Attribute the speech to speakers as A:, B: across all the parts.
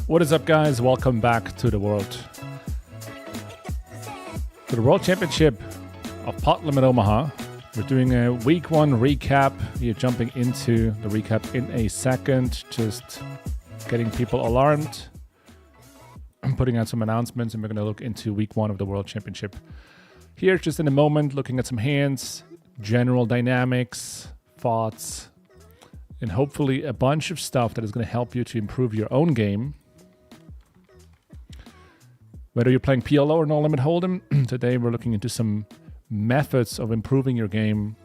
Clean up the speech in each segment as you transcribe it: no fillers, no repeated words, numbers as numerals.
A: What is up, guys? Welcome back to the World Championship of Pot Limit Omaha. We're doing a week one recap. We're jumping into the recap in a second, just getting people alarmed. I'm putting out some announcements, and we're going to look into week one of the World Championship here just in a moment, looking at some hands, general dynamics, thoughts, and hopefully a bunch of stuff that is going to help you to improve your own game. Whether you're playing PLO or No Limit Hold'em, today we're looking into some methods of improving your game,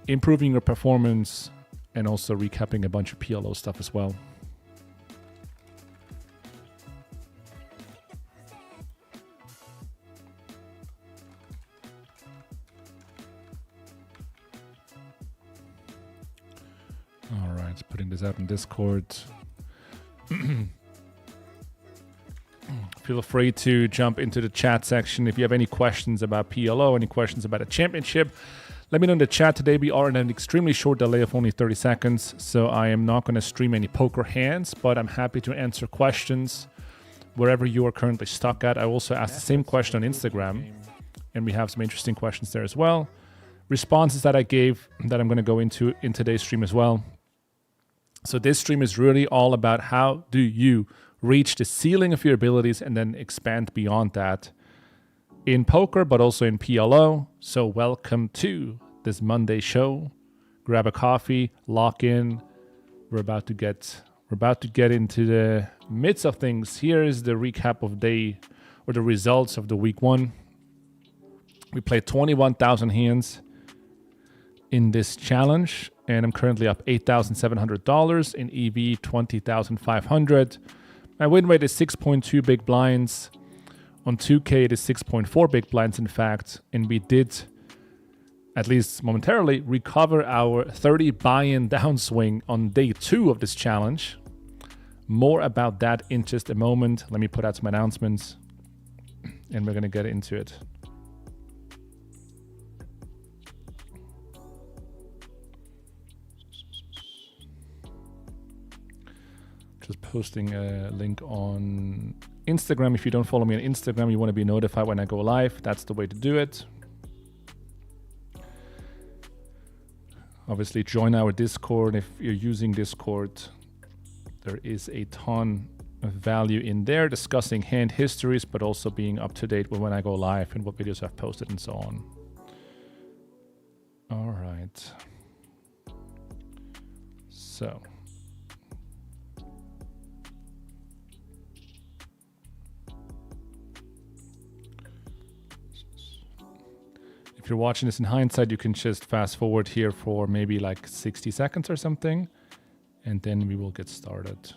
A: improving your performance, and also recapping a bunch of PLO stuff as well. All right, putting this out in Discord. Feel free to jump into the chat section if you have any questions about PLO, any questions about a championship. Let me know in the chat. Today we are in an extremely short delay of only 30 seconds, so I am not going to stream any poker hands, but I'm happy to answer questions wherever you are currently stuck at. I also asked the same question on Instagram, and we have some interesting questions there as well. Responses that I gave that I'm going to go into in today's stream as well. So this stream is really all about how do you reach the ceiling of your abilities and then expand beyond that in poker, but also in PLO. So welcome to this Monday show. Grab a coffee, lock in. We're about to get into the midst of things. Here is the recap of the results of the week one. We played 21,000 hands in this challenge, and I'm currently up $8,700 in EV, 20,500. My win rate is 6.2 big blinds. On 2K, it is 6.4 big blinds, in fact. And we did, at least momentarily, recover our 30 buy-in downswing on day 2 of this challenge. More about that in just a moment. Let me put out some announcements, and we're going to get into it. Just posting a link on Instagram. If you don't follow me on Instagram, you want to be notified when I go live. That's the way to do it. Obviously, join our Discord. If you're using Discord, there is a ton of value in there, discussing hand histories, but also being up to date with when I go live and what videos I've posted and so on. All right. So if you're watching this in hindsight, you can just fast forward here for maybe like 60 seconds or something, and then we will get started.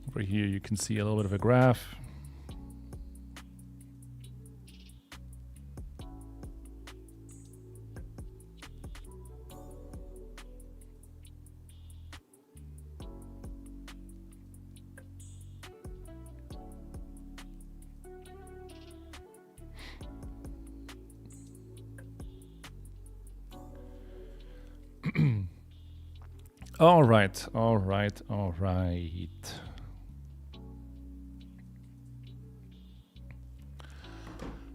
A: Over here, you can see a little bit of a graph. All right.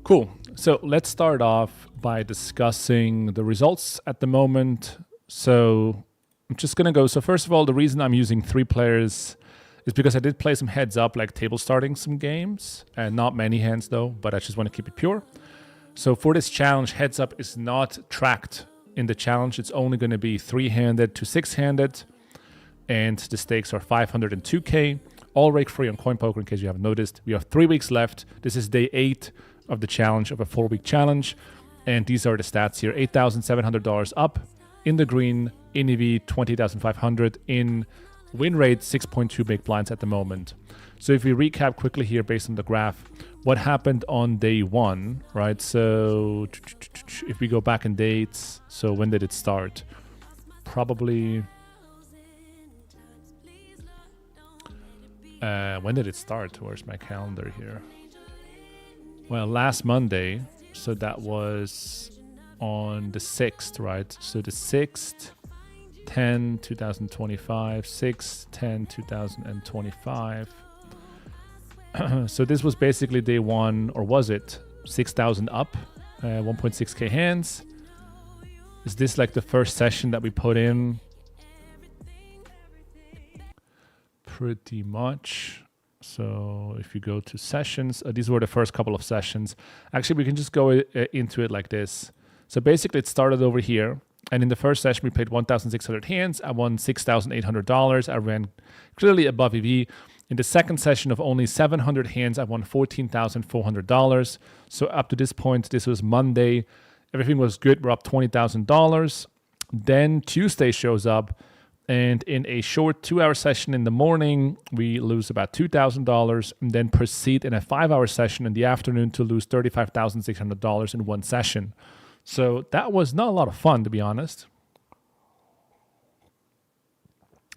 A: Cool. So let's start off by discussing the results at the moment. So I'm just going to go. So first of all, the reason I'm using 3 players is because I did play some heads up, like table starting some games, and not many hands though, but I just want to keep it pure. So for this challenge, heads up is not tracked in the challenge. It's only going to be 3-handed to 6-handed, and the stakes are 500 and 2K, all rake free on Coinpoker in case you haven't noticed. We have 3 weeks left. This is day 8 of the challenge, of a 4-week challenge, and these are the stats here. $8,700 up in the green, in EV 20,500, in win rate 6.2 big blinds at the moment. So if we recap quickly here based on the graph, what happened on day one, right? So if we go back in dates, so when did it start? Probably, when did it start? Where's my calendar here? Well, last Monday, so that was on the 6th, right? So the 6th, 10/2025, 6/10/2025. So this was basically day one, or was it 6,000 up, 1.6k hands. Is this like the first session that we put in? Pretty much. So if you go to sessions, these were the first couple of sessions. Actually, we can just go into it like this. So basically it started over here. And in the first session, we played 1,600 hands. I won $6,800. I ran clearly above EV. In the second session of only 700 hands, I won $14,400. So up to this point, this was Monday. Everything was good. We're up $20,000. Then Tuesday shows up. And in a short 2-hour session in the morning, we lose about $2,000 and then proceed in a 5-hour session in the afternoon to lose $35,600 in one session. So that was not a lot of fun, to be honest.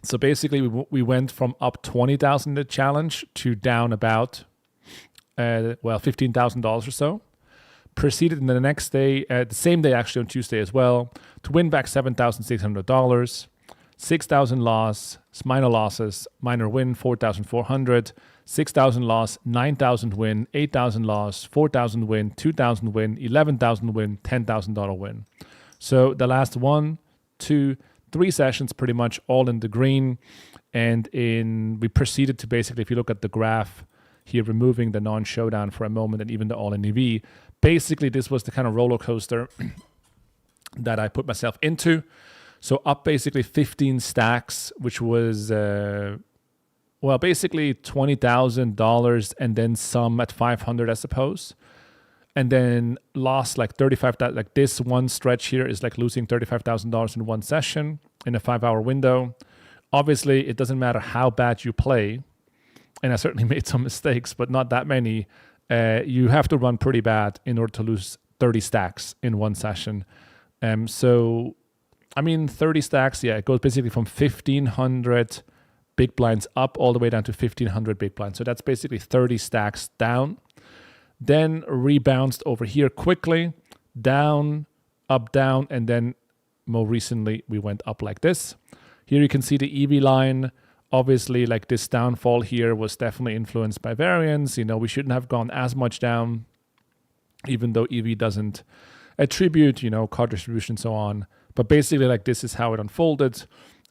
A: So basically, we went from up $20,000 in the challenge to down about, $15,000 or so. Proceeded in the next day, the same day actually on Tuesday as well, to win back $7,600. 6,000 loss, minor losses, minor win, 4,400, 6,000 loss, 9,000 win, 8,000 loss, 4,000 win, 2,000 win, 11,000 win, $10,000 win. So the last 1, 2, 3 sessions pretty much all in the green. And we proceeded to basically, if you look at the graph here, removing the non-showdown for a moment and even the all-in EV, basically this was the kind of roller coaster that I put myself into. So up basically 15 stacks, which was, basically $20,000 and then some at 500, I suppose. And then lost like 35,000, like this one stretch here is like losing $35,000 in one session in a 5-hour window. Obviously, it doesn't matter how bad you play. And I certainly made some mistakes, but not that many. You have to run pretty bad in order to lose 30 stacks in one session. 30 stacks, it goes basically from 1,500 big blinds up all the way down to 1,500 big blinds. So that's basically 30 stacks down. Then rebounced over here quickly, down, up, down, and then more recently we went up like this. Here you can see the EV line. Obviously, like this downfall here was definitely influenced by variance. We shouldn't have gone as much down, even though EV doesn't attribute, card distribution and so on. But basically, like this is how it unfolded.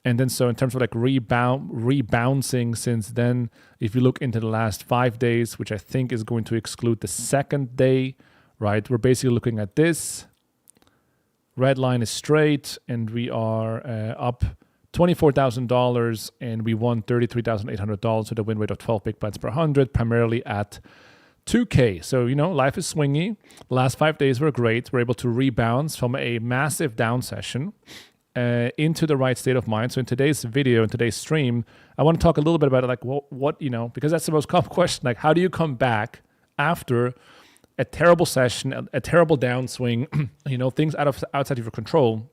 A: And then so in terms of like rebouncing since then, if you look into the last 5 days, which I think is going to exclude the second day, right? We're basically looking at this. Red line is straight and we are up $24,000 and we won $33,800 with a win rate of 12 big blinds per 100, primarily at 2K. So, life is swingy. The last 5 days were great. We're able to rebound from a massive down session into the right state of mind. So in today's video, in today's stream, I want to talk a little bit about it, like what because that's the most common question. Like, how do you come back after a terrible session, a terrible downswing, things outside of your control?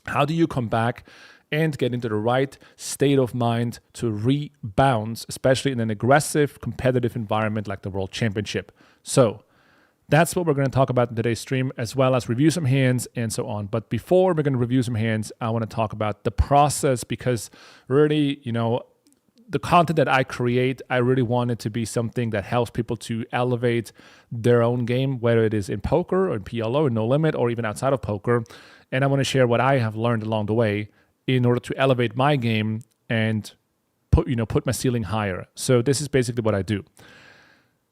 A: How do you come back and get into the right state of mind to rebound, especially in an aggressive, competitive environment like the World Championship? So that's what we're going to talk about in today's stream, as well as review some hands and so on. But before we're going to review some hands, I want to talk about the process, because really, the content that I create, I really want it to be something that helps people to elevate their own game, whether it is in poker or in PLO, in No Limit, or even outside of poker. And I want to share what I have learned along the way in order to elevate my game and put my ceiling higher. So this is basically what I do.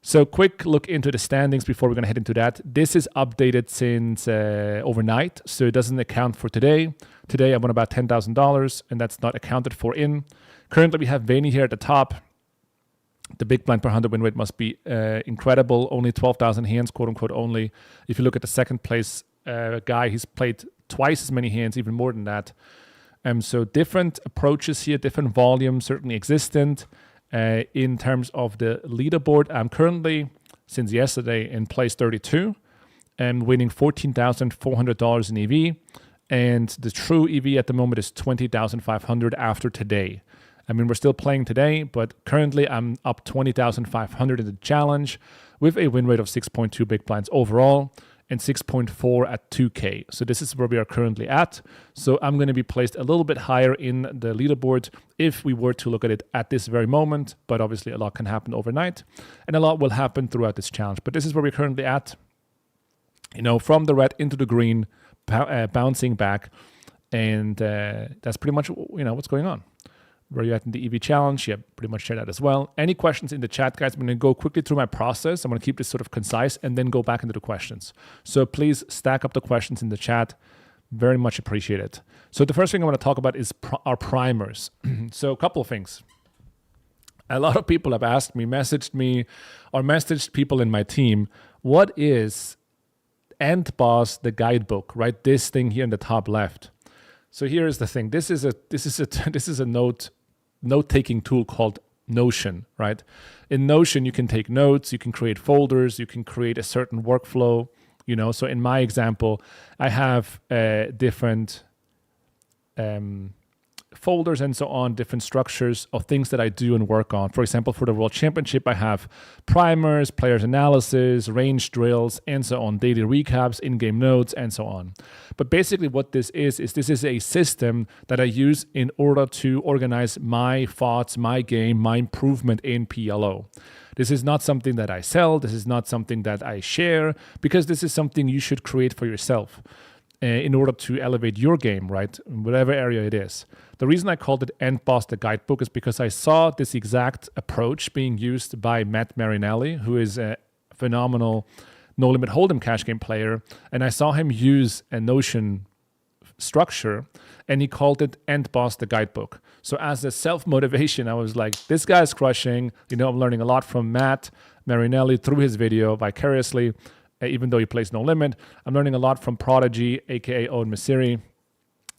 A: So quick look into the standings before we're going to head into that. This is updated since overnight, so it doesn't account for today. Today I won about $10,000, and that's not accounted for in. Currently we have Vaney here at the top. The big blind per 100 win rate must be incredible. Only 12,000 hands, quote unquote only. If you look at the second place guy, he's played twice as many hands, even more than that. So different approaches here, different volumes certainly existent. In terms of the leaderboard, I'm currently, since yesterday, in place 32 and winning $14,400 in EV. And the true EV at the moment is 20,500 after today. I mean, we're still playing today, but currently I'm up 20,500 in the challenge with a win rate of 6.2 big blinds overall and 6.4 at 2K. So this is where we are currently at. So I'm going to be placed a little bit higher in the leaderboard if we were to look at it at this very moment. But obviously a lot can happen overnight and a lot will happen throughout this challenge. But this is where we're currently at, from the red into the green, bouncing back. And that's pretty much, what's going on. Where you're at in the EV challenge, pretty much share that as well. Any questions in the chat, guys? I'm going to go quickly through my process. I'm going to keep this sort of concise and then go back into the questions. So please stack up the questions in the chat. Very much appreciate it. So the first thing I want to talk about is our primers. So a couple of things. A lot of people have asked me, messaged me, or messaged people in my team, what is End Boss, the guidebook, right? This thing here in the top left. So here is the thing. This is a note-taking tool called Notion, right? In Notion, you can take notes, you can create folders, you can create a certain workflow, So in my example, I have different folders and so on, different structures of things that I do and work on. For example, for the World Championship, I have primers, players analysis, range drills, and so on, daily recaps, in-game notes, and so on. But basically what this is a system that I use in order to organize my thoughts, my game, my improvement in PLO. This is not something that I sell. This is not something that I share, because this is something you should create for yourself in order to elevate your game, right? In whatever area it is. The reason I called it End Boss, the guidebook, is because I saw this exact approach being used by Matt Marinelli, who is a phenomenal No Limit Hold'em cash game player. And I saw him use a Notion structure and he called it End Boss, the guidebook. So as a self-motivation, I was like, this guy's crushing. I'm learning a lot from Matt Marinelli through his video vicariously. Even though he plays No Limit, I'm learning a lot from Prodigy, aka Owen Masiri,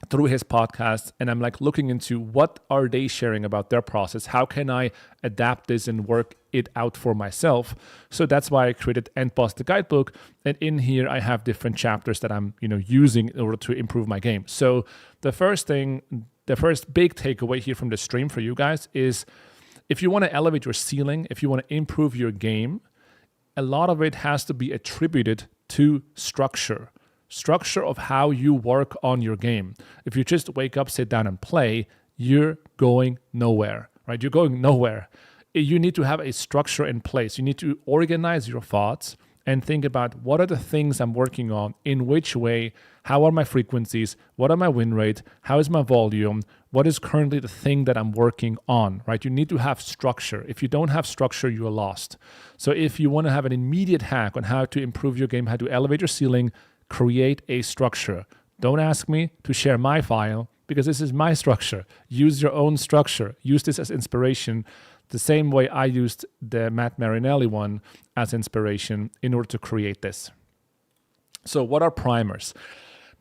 A: through his podcast. And I'm like looking into what are they sharing about their process? How can I adapt this and work it out for myself? So that's why I created End Boss, the guidebook. And in here, I have different chapters that I'm using in order to improve my game. So the first big takeaway here from the stream for you guys is if you want to elevate your ceiling, if you want to improve your game, a lot of it has to be attributed to structure of how you work on your game. If you just wake up, sit down and play, you're going nowhere, right? You're going nowhere. You need to have a structure in place. You need to organize your thoughts and think about what are the things I'm working on, in which way, how are my frequencies, what are my win rate, how is my volume, what is currently the thing that I'm working on, right? You need to have structure. If you don't have structure, you are lost. So if you want to have an immediate hack on how to improve your game, how to elevate your ceiling, create a structure. Don't ask me to share my file because this is my structure. Use your own structure. Use this as inspiration. The same way I used the Matt Marinelli one as inspiration in order to create this. So what are primers?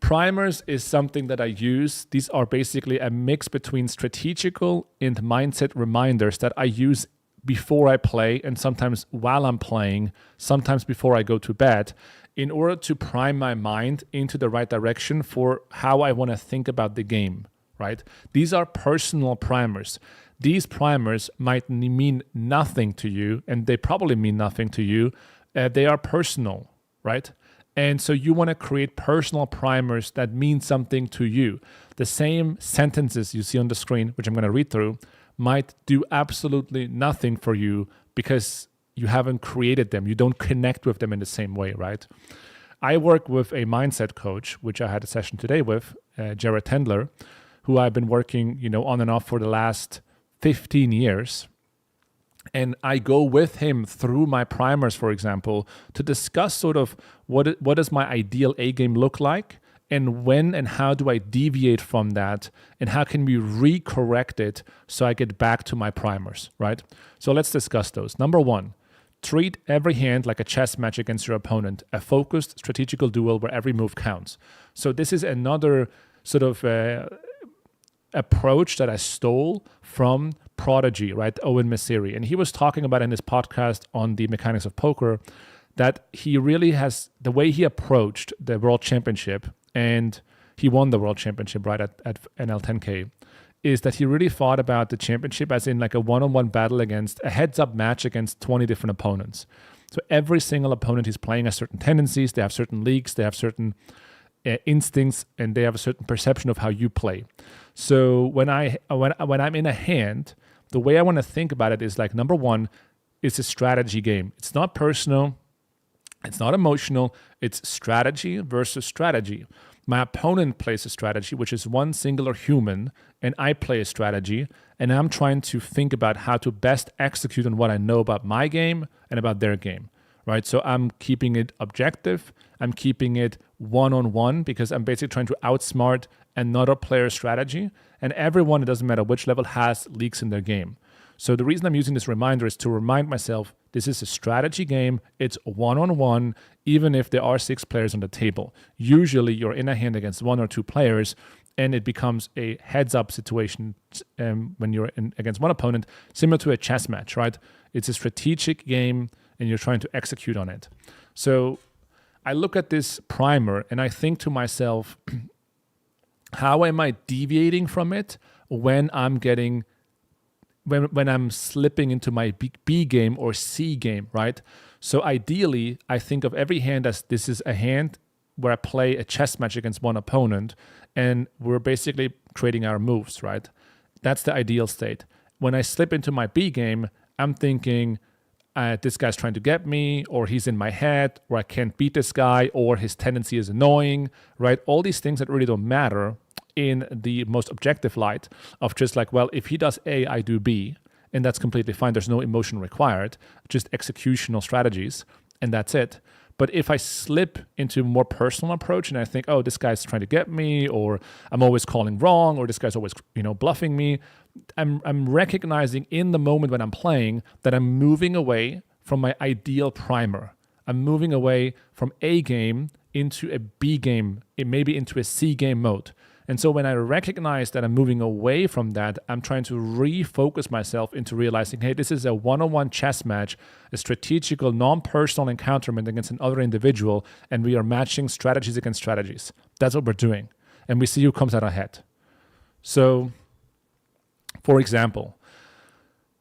A: Primers is something that I use. These are basically a mix between strategical and mindset reminders that I use before I play and sometimes while I'm playing, sometimes before I go to bed, in order to prime my mind into the right direction for how I want to think about the game, right? These are personal primers. These primers might mean nothing to you, and they probably mean nothing to you. They are personal, right? And so you want to create personal primers that mean something to you. The same sentences you see on the screen, which I'm going to read through, might do absolutely nothing for you because you haven't created them. You don't connect with them in the same way, right? I work with a mindset coach, which I had a session today with, Jared Tendler, who I've been working, on and off for the last 15 years. And I go with him through my primers, for example, to discuss sort of what does my ideal A game look like, and when and how do I deviate from that, and how can we recorrect it so I get back to my primers, right? So let's discuss those. Number one, treat every hand like a chess match against your opponent, a focused strategical duel where every move counts. So this is another sort of approach that I stole from prodigy, right? Owen Messeri. And he was talking about in his podcast on the mechanics of poker that he really has, the way he approached the world championship, and he won the world championship, right, at NL10K, is that he really thought about the championship as in like a one-on-one battle against a heads-up match against 20 different opponents. So every single opponent he's playing has certain tendencies, they have certain leaks, they have certain instincts, and they have a certain perception of how you play. So when I'm in a hand, the way I want to think about it is like, number one, it's a strategy game. It's not personal, it's not emotional, it's strategy versus strategy. My opponent plays a strategy, which is one singular human, and I play a strategy, and I'm trying to think about how to best execute on what I know about my game and about their game, right? So I'm keeping it objective. I'm keeping it one-on-one because I'm basically trying to outsmart another player's strategy, and everyone, it doesn't matter which level, has leaks in their game. So the reason I'm using this reminder is to remind myself this is a strategy game. It's one-on-one, even if there are 6 players on the table. Usually you're in a hand against 1 or 2 players, and it becomes a heads-up situation when you're against one opponent, similar to a chess match, right? It's a strategic game, and you're trying to execute on it. So I look at this primer, and I think to myself, how am I deviating from it when I'm getting... When I'm slipping into my B game or C game, right? So ideally, I think of every hand as this is a hand where I play a chess match against one opponent, and we're basically creating our moves, right? That's the ideal state. When I slip into my B game, I'm thinking, this guy's trying to get me, or he's in my head, or I can't beat this guy, or his tendency is annoying, right? All these things that really don't matter in the most objective light of just like, well, if he does A, I do B, and that's completely fine. There's no emotion required, just executional strategies, and that's it. But if I slip into a more personal approach and I think, oh, this guy's trying to get me, or I'm always calling wrong, or this guy's always, bluffing me, I'm recognizing in the moment when I'm playing that I'm moving away from my ideal primer. I'm moving away from A game into a B game, maybe into a C game mode. And so when I recognize that I'm moving away from that, I'm trying to refocus myself into realizing, hey, this is a one-on-one chess match, a strategical, non-personal encounterment against another individual, and we are matching strategies against strategies. That's what we're doing. And we see who comes out ahead. So, for example,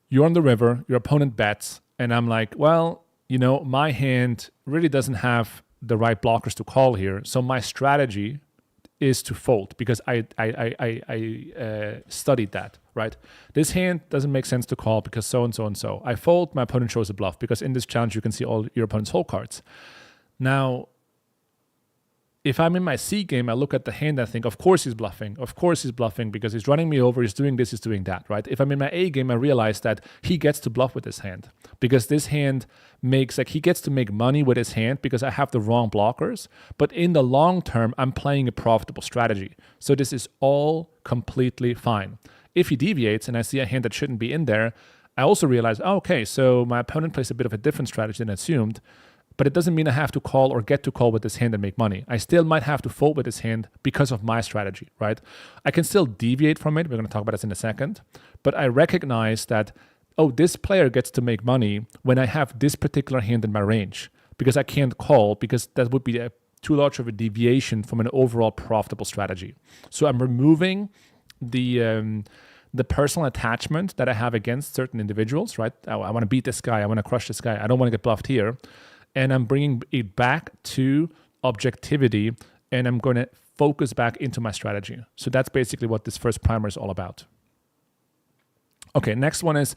A: you're on the river, your opponent bets, and I'm like, well, my hand really doesn't have the right blockers to call here, so my strategy is to fold because I studied that, right? This hand doesn't make sense to call because so and so and so. I fold, my opponent shows a bluff because in this challenge you can see all your opponent's whole cards. Now, if I'm in my C game, I look at the hand and I think, of course he's bluffing. Of course he's bluffing because he's running me over, he's doing this, he's doing that, right? If I'm in my A game, I realize that he gets to bluff with his hand because this hand he gets to make money with his hand because I have the wrong blockers. But in the long term, I'm playing a profitable strategy. So this is all completely fine. If he deviates and I see a hand that shouldn't be in there, I also realize, okay, so my opponent plays a bit of a different strategy than assumed. But it doesn't mean I have to call or get to call with this hand and make money. I still might have to fold with this hand because of my strategy, right? I can still deviate from it. We're going to talk about this in a second. But I recognize that, this player gets to make money when I have this particular hand in my range because I can't call because that would be too large of a deviation from an overall profitable strategy. So I'm removing the personal attachment that I have against certain individuals, right? I want to beat this guy. I want to crush this guy. I don't want to get bluffed here. And I'm bringing it back to objectivity, and I'm going to focus back into my strategy. So that's basically what this first primer is all about. Okay, next one is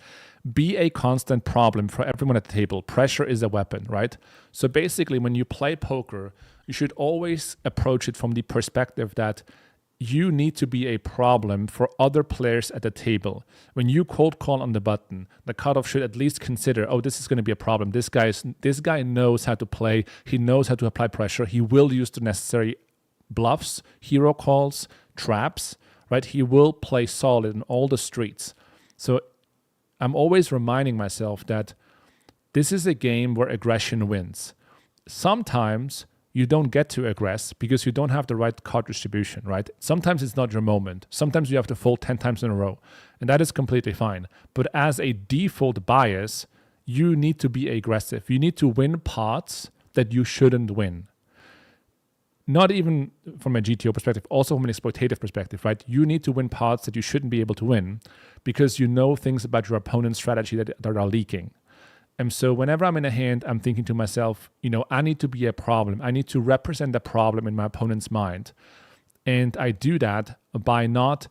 A: be a constant problem for everyone at the table. Pressure is a weapon, right? So basically, when you play poker, you should always approach it from the perspective that you need to be a problem for other players at the table. When you cold call on the button, the cutoff should at least consider, this is going to be a problem. This guy knows how to play. He knows how to apply pressure. He will use the necessary bluffs, hero calls, traps, right? He will play solid in all the streets. So I'm always reminding myself that this is a game where aggression wins. Sometimes you don't get to aggress because you don't have the right card distribution, right? Sometimes it's not your moment. Sometimes you have to fold 10 times in a row, and that is completely fine. But as a default bias, you need to be aggressive. You need to win pots that you shouldn't win. Not even from a GTO perspective, also from an exploitative perspective, right? You need to win pots that you shouldn't be able to win because you know things about your opponent's strategy that are leaking. And so whenever I'm in a hand, I'm thinking to myself, I need to be a problem. I need to represent a problem in my opponent's mind. And I do that by not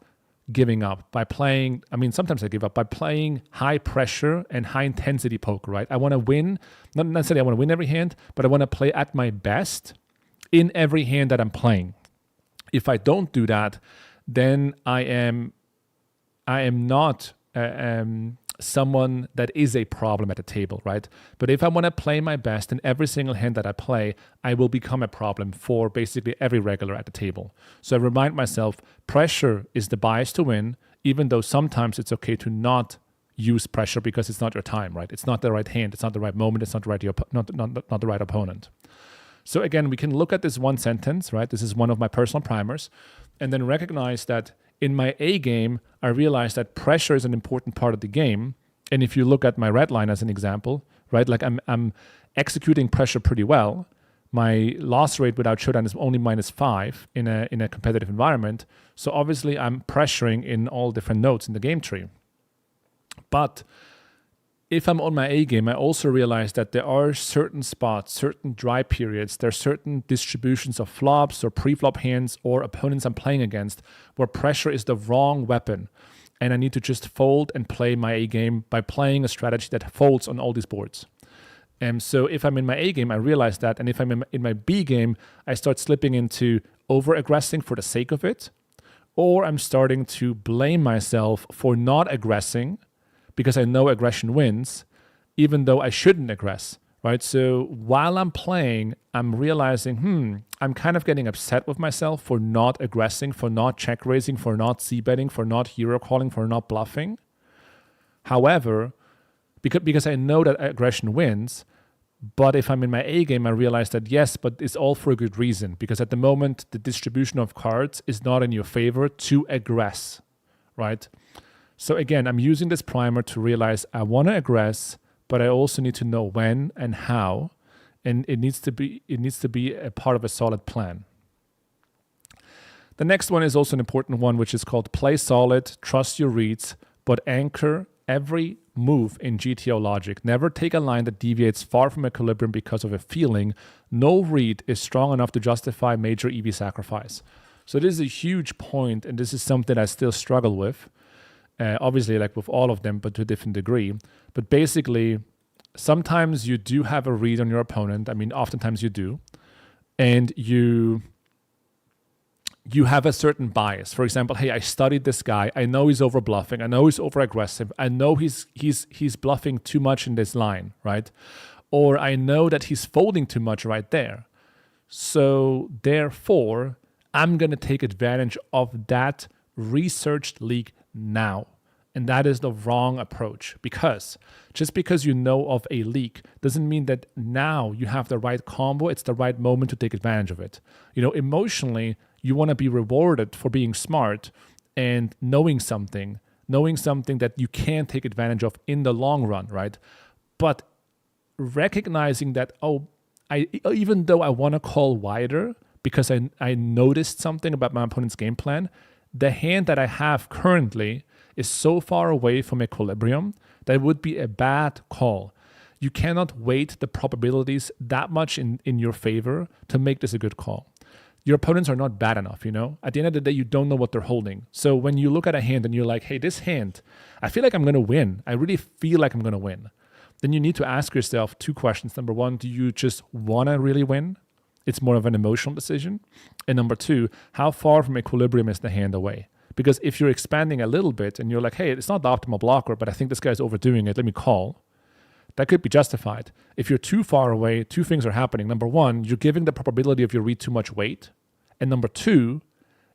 A: giving up, by playing, sometimes I give up, by playing high pressure and high intensity poker, right? I want to win, not necessarily I want to win every hand, but I want to play at my best in every hand that I'm playing. If I don't do that, then I am not someone that is a problem at the table, right? But if I want to play my best in every single hand that I play, I will become a problem for basically every regular at the table. So I remind myself, pressure is the bias to win, even though sometimes it's okay to not use pressure because it's not your time, right? It's not the right hand, it's not the right moment, it's not the right opponent. So again, we can look at this one sentence, right? This is one of my personal primers, and then recognize that in my A game, I realized that pressure is an important part of the game. And if you look at my red line as an example, right, like I'm executing pressure pretty well. My loss rate without showdown is only -5 in a competitive environment. So obviously I'm pressuring in all different nodes in the game tree. But if I'm on my A game, I also realize that there are certain spots, certain dry periods, there are certain distributions of flops or pre-flop hands or opponents I'm playing against where pressure is the wrong weapon. And I need to just fold and play my A game by playing a strategy that folds on all these boards. And so if I'm in my A game, I realize that. And if I'm in my B game, I start slipping into over-aggressing for the sake of it. Or I'm starting to blame myself for not aggressing because I know aggression wins, even though I shouldn't aggress, right? So while I'm playing, I'm realizing, I'm kind of getting upset with myself for not aggressing, for not check raising, for not c-betting, for not hero calling, for not bluffing. However, because I know that aggression wins, but if I'm in my A game, I realize that yes, but it's all for a good reason, because at the moment, the distribution of cards is not in your favor to aggress, right? So again, I'm using this primer to realize I want to aggress, but I also need to know when and how, and it needs to be a part of a solid plan. The next one is also an important one, which is called play solid, trust your reads, but anchor every move in GTO logic. Never take a line that deviates far from equilibrium because of a feeling. No read is strong enough to justify major EV sacrifice. So this is a huge point, and this is something I still struggle with. Obviously, like with all of them, but to a different degree. But basically, sometimes you do have a read on your opponent. Oftentimes you do. And you have a certain bias. For example, hey, I studied this guy. I know he's over bluffing. I know he's over aggressive. I know he's bluffing too much in this line, right? Or I know that he's folding too much right there. So therefore, I'm going to take advantage of that researched leak now. And that is the wrong approach, because just because you know of a leak doesn't mean that now you have the right combo. It's the right moment to take advantage of it. Emotionally, you want to be rewarded for being smart and knowing something that you can take advantage of in the long run, right? But recognizing that, even though I want to call wider because I noticed something about my opponent's game plan, the hand that I have currently is so far away from equilibrium that it would be a bad call. You cannot weight the probabilities that much in your favor to make this a good call. Your opponents are not bad enough, At the end of the day, you don't know what they're holding. So when you look at a hand and you're like, hey, this hand, I feel like I'm going to win. I really feel like I'm going to win. Then you need to ask yourself 2 questions. Number 1, do you just want to really win? It's more of an emotional decision. And number 2, how far from equilibrium is the hand away? Because if you're expanding a little bit and you're like, hey, it's not the optimal blocker, but I think this guy's overdoing it, let me call, that could be justified. If you're too far away, 2 things are happening. Number 1, you're giving the probability of your read too much weight. And number 2,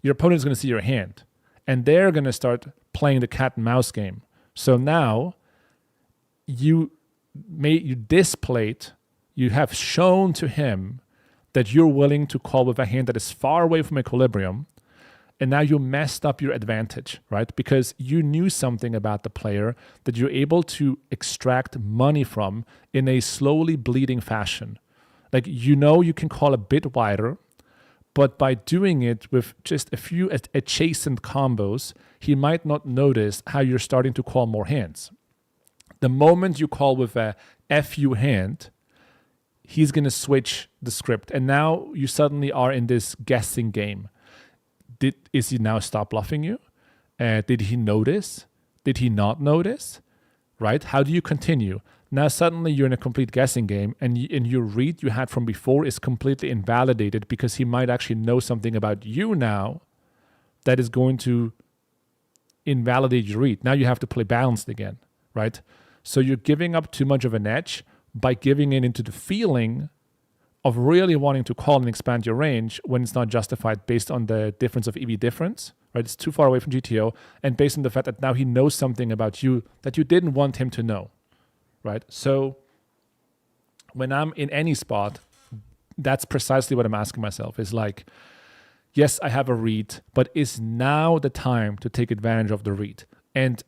A: your opponent is going to see your hand. And they're going to start playing the cat and mouse game. So now you displayed, you have shown to him that you're willing to call with a hand that is far away from equilibrium, and now you messed up your advantage, right? Because you knew something about the player that you're able to extract money from in a slowly bleeding fashion. Like, you can call a bit wider, but by doing it with just a few adjacent combos, he might not notice how you're starting to call more hands. The moment you call with a FU hand, he's going to switch the script. And now you suddenly are in this guessing game. Is he now stop bluffing you? Did he notice? Did he not notice? Right? How do you continue? Now suddenly you're in a complete guessing game, and your read you had from before is completely invalidated because he might actually know something about you now that is going to invalidate your read. Now you have to play balanced again, right? So you're giving up too much of an edge by giving in into the feeling of really wanting to call and expand your range when it's not justified based on the difference of EV difference, right? It's too far away from GTO, and based on the fact that now he knows something about you that you didn't want him to know, right? So when I'm in any spot, that's precisely what I'm asking myself, is like, yes, I have a read, but is now the time to take advantage of the read? And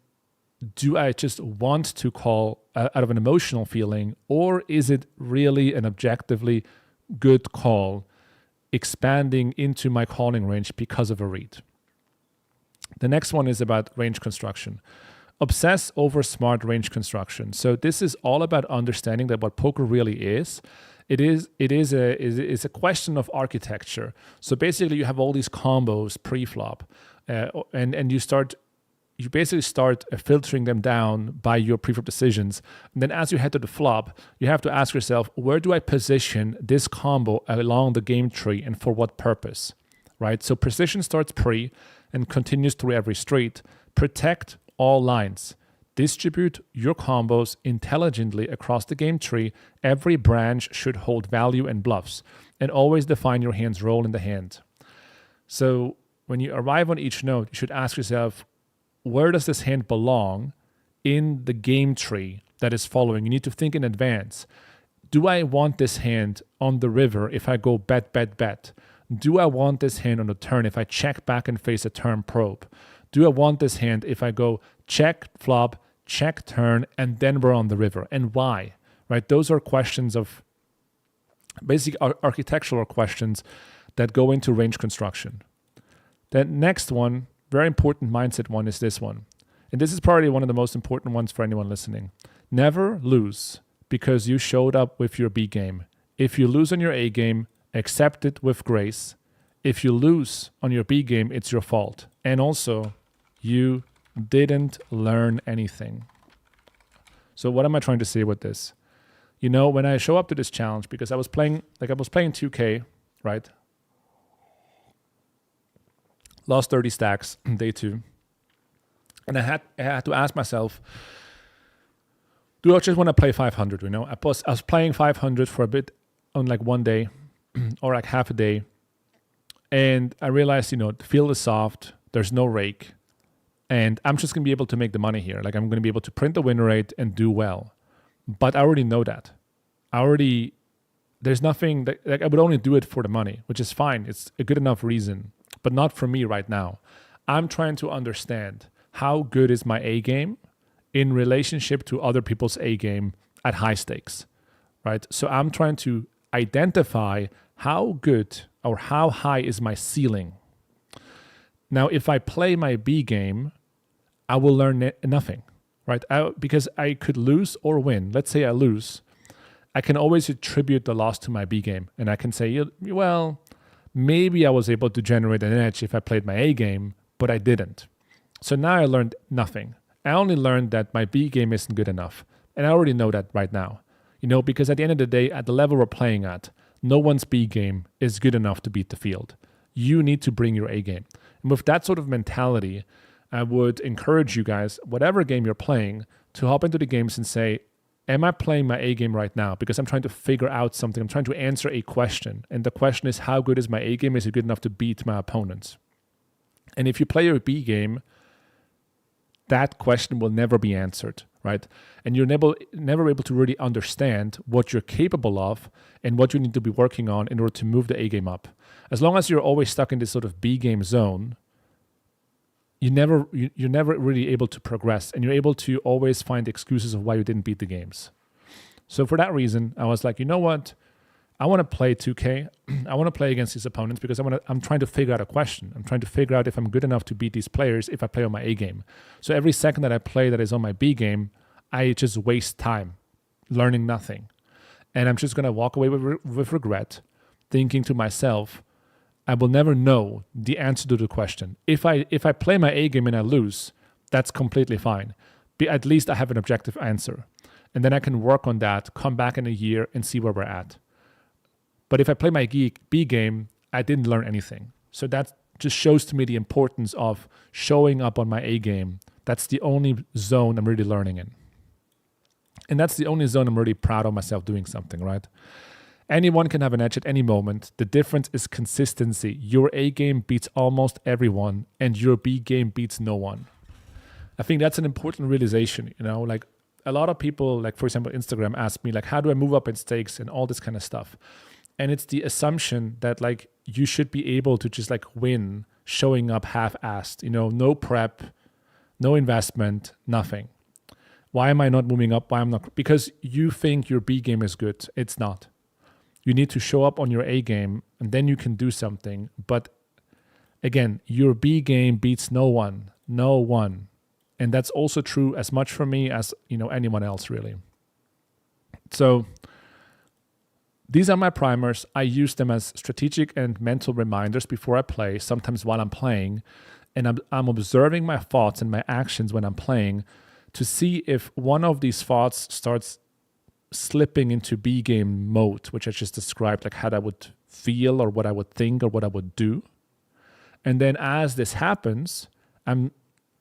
A: do I just want to call out of an emotional feeling, or is it really an objectively good call expanding into my calling range because of a read? The next one is about range construction. Obsess over smart range construction. So this is all about understanding that what poker really is. It is a question of architecture. So basically, you have all these combos pre-flop, and you basically start filtering them down by your pre-flop decisions. And then as you head to the flop, you have to ask yourself, where do I position this combo along the game tree and for what purpose, right? So precision starts pre and continues through every street. Protect all lines. Distribute your combos intelligently across the game tree. Every branch should hold value and bluffs. And always define your hand's role in the hand. So when you arrive on each node, you should ask yourself, where does this hand belong in the game tree that is following? You need to think in advance. Do I want this hand on the river if I go bet, bet, bet? Do I want this hand on the turn if I check back and face a turn probe? Do I want this hand if I go check, flop, check, turn, and then we're on the river? And why? Right? Those are questions of basic architectural questions that go into range construction. The next one, very important mindset one, is this one. And this is probably one of the most important ones for anyone listening. Never lose because you showed up with your B game. If you lose on your A game, accept it with grace. If you lose on your B game, it's your fault. And also, you didn't learn anything. So what am I trying to say with this? You know, when I show up to this challenge, because I was playing 2K, right? Lost 30 stacks day 2. And I had to ask myself, do I just want to play 500, you know? I was playing 500 for a bit on like one day or like half a day. And I realized, you know, the field is soft. There's no rake. And I'm just going to be able to make the money here. Like, I'm going to be able to print the win rate and do well. But I already know that. There's nothing that, like, I would only do it for the money, which is fine. It's a good enough reason, but not for me right now. I'm trying to understand how good is my A game in relationship to other people's A game at high stakes, right? So I'm trying to identify how good or how high is my ceiling. Now, if I play my B game, I will learn nothing, right? Because I could lose or win. Let's say I lose. I can always attribute the loss to my B game. And I can say, well, maybe I was able to generate an edge if I played my A game, but I didn't. So now I learned nothing. I only learned that my B game isn't good enough. And I already know that right now. You know, because at the end of the day, at the level we're playing at, no one's B game is good enough to beat the field. You need to bring your A game. And with that sort of mentality, I would encourage you guys, whatever game you're playing, to hop into the games and say, am I playing my A game right now? Because I'm trying to figure out something. I'm trying to answer a question. And the question is, how good is my A game? Is it good enough to beat my opponents? And if you play your B game, that question will never be answered, right? And you're never able to really understand what you're capable of and what you need to be working on in order to move the A game up. As long as you're always stuck in this sort of B game zone, you're never really able to progress, and you're able to always find excuses of why you didn't beat the games. So for that reason, I was like, you know what? I want to play 2K. I want to play against these opponents because I'm trying to figure out a question. I'm trying to figure out if I'm good enough to beat these players if I play on my A game. So every second that I play that is on my B game, I just waste time learning nothing. And I'm just going to walk away with regret, thinking to myself, I will never know the answer to the question. If I play my A game and I lose, that's completely fine. At least I have an objective answer. And then I can work on that, come back in a year and see where we're at. But if I play my B game, I didn't learn anything. So that just shows to me the importance of showing up on my A game. That's the only zone I'm really learning in. And that's the only zone I'm really proud of myself doing something, right? Anyone can have an edge at any moment. The difference is consistency. Your A game beats almost everyone, and your B game beats no one. I think that's an important realization, like a lot of people, like for example, Instagram ask me like, how do I move up in stakes and all this kind of stuff? And it's the assumption that like you should be able to just like win showing up half-assed, no prep, no investment, nothing. Why am I not moving up? Why I'm not? Because you think your B game is good. It's not. You need to show up on your A game and then you can do something. But again, your B game beats no one. And that's also true as much for me as, anyone else really. So these are my primers. I use them as strategic and mental reminders before I play, sometimes while I'm playing. And I'm observing my thoughts and my actions when I'm playing to see if one of these thoughts starts slipping into B game mode, which I just described, like how I would feel or what I would think or what I would do. And then as this happens, I'm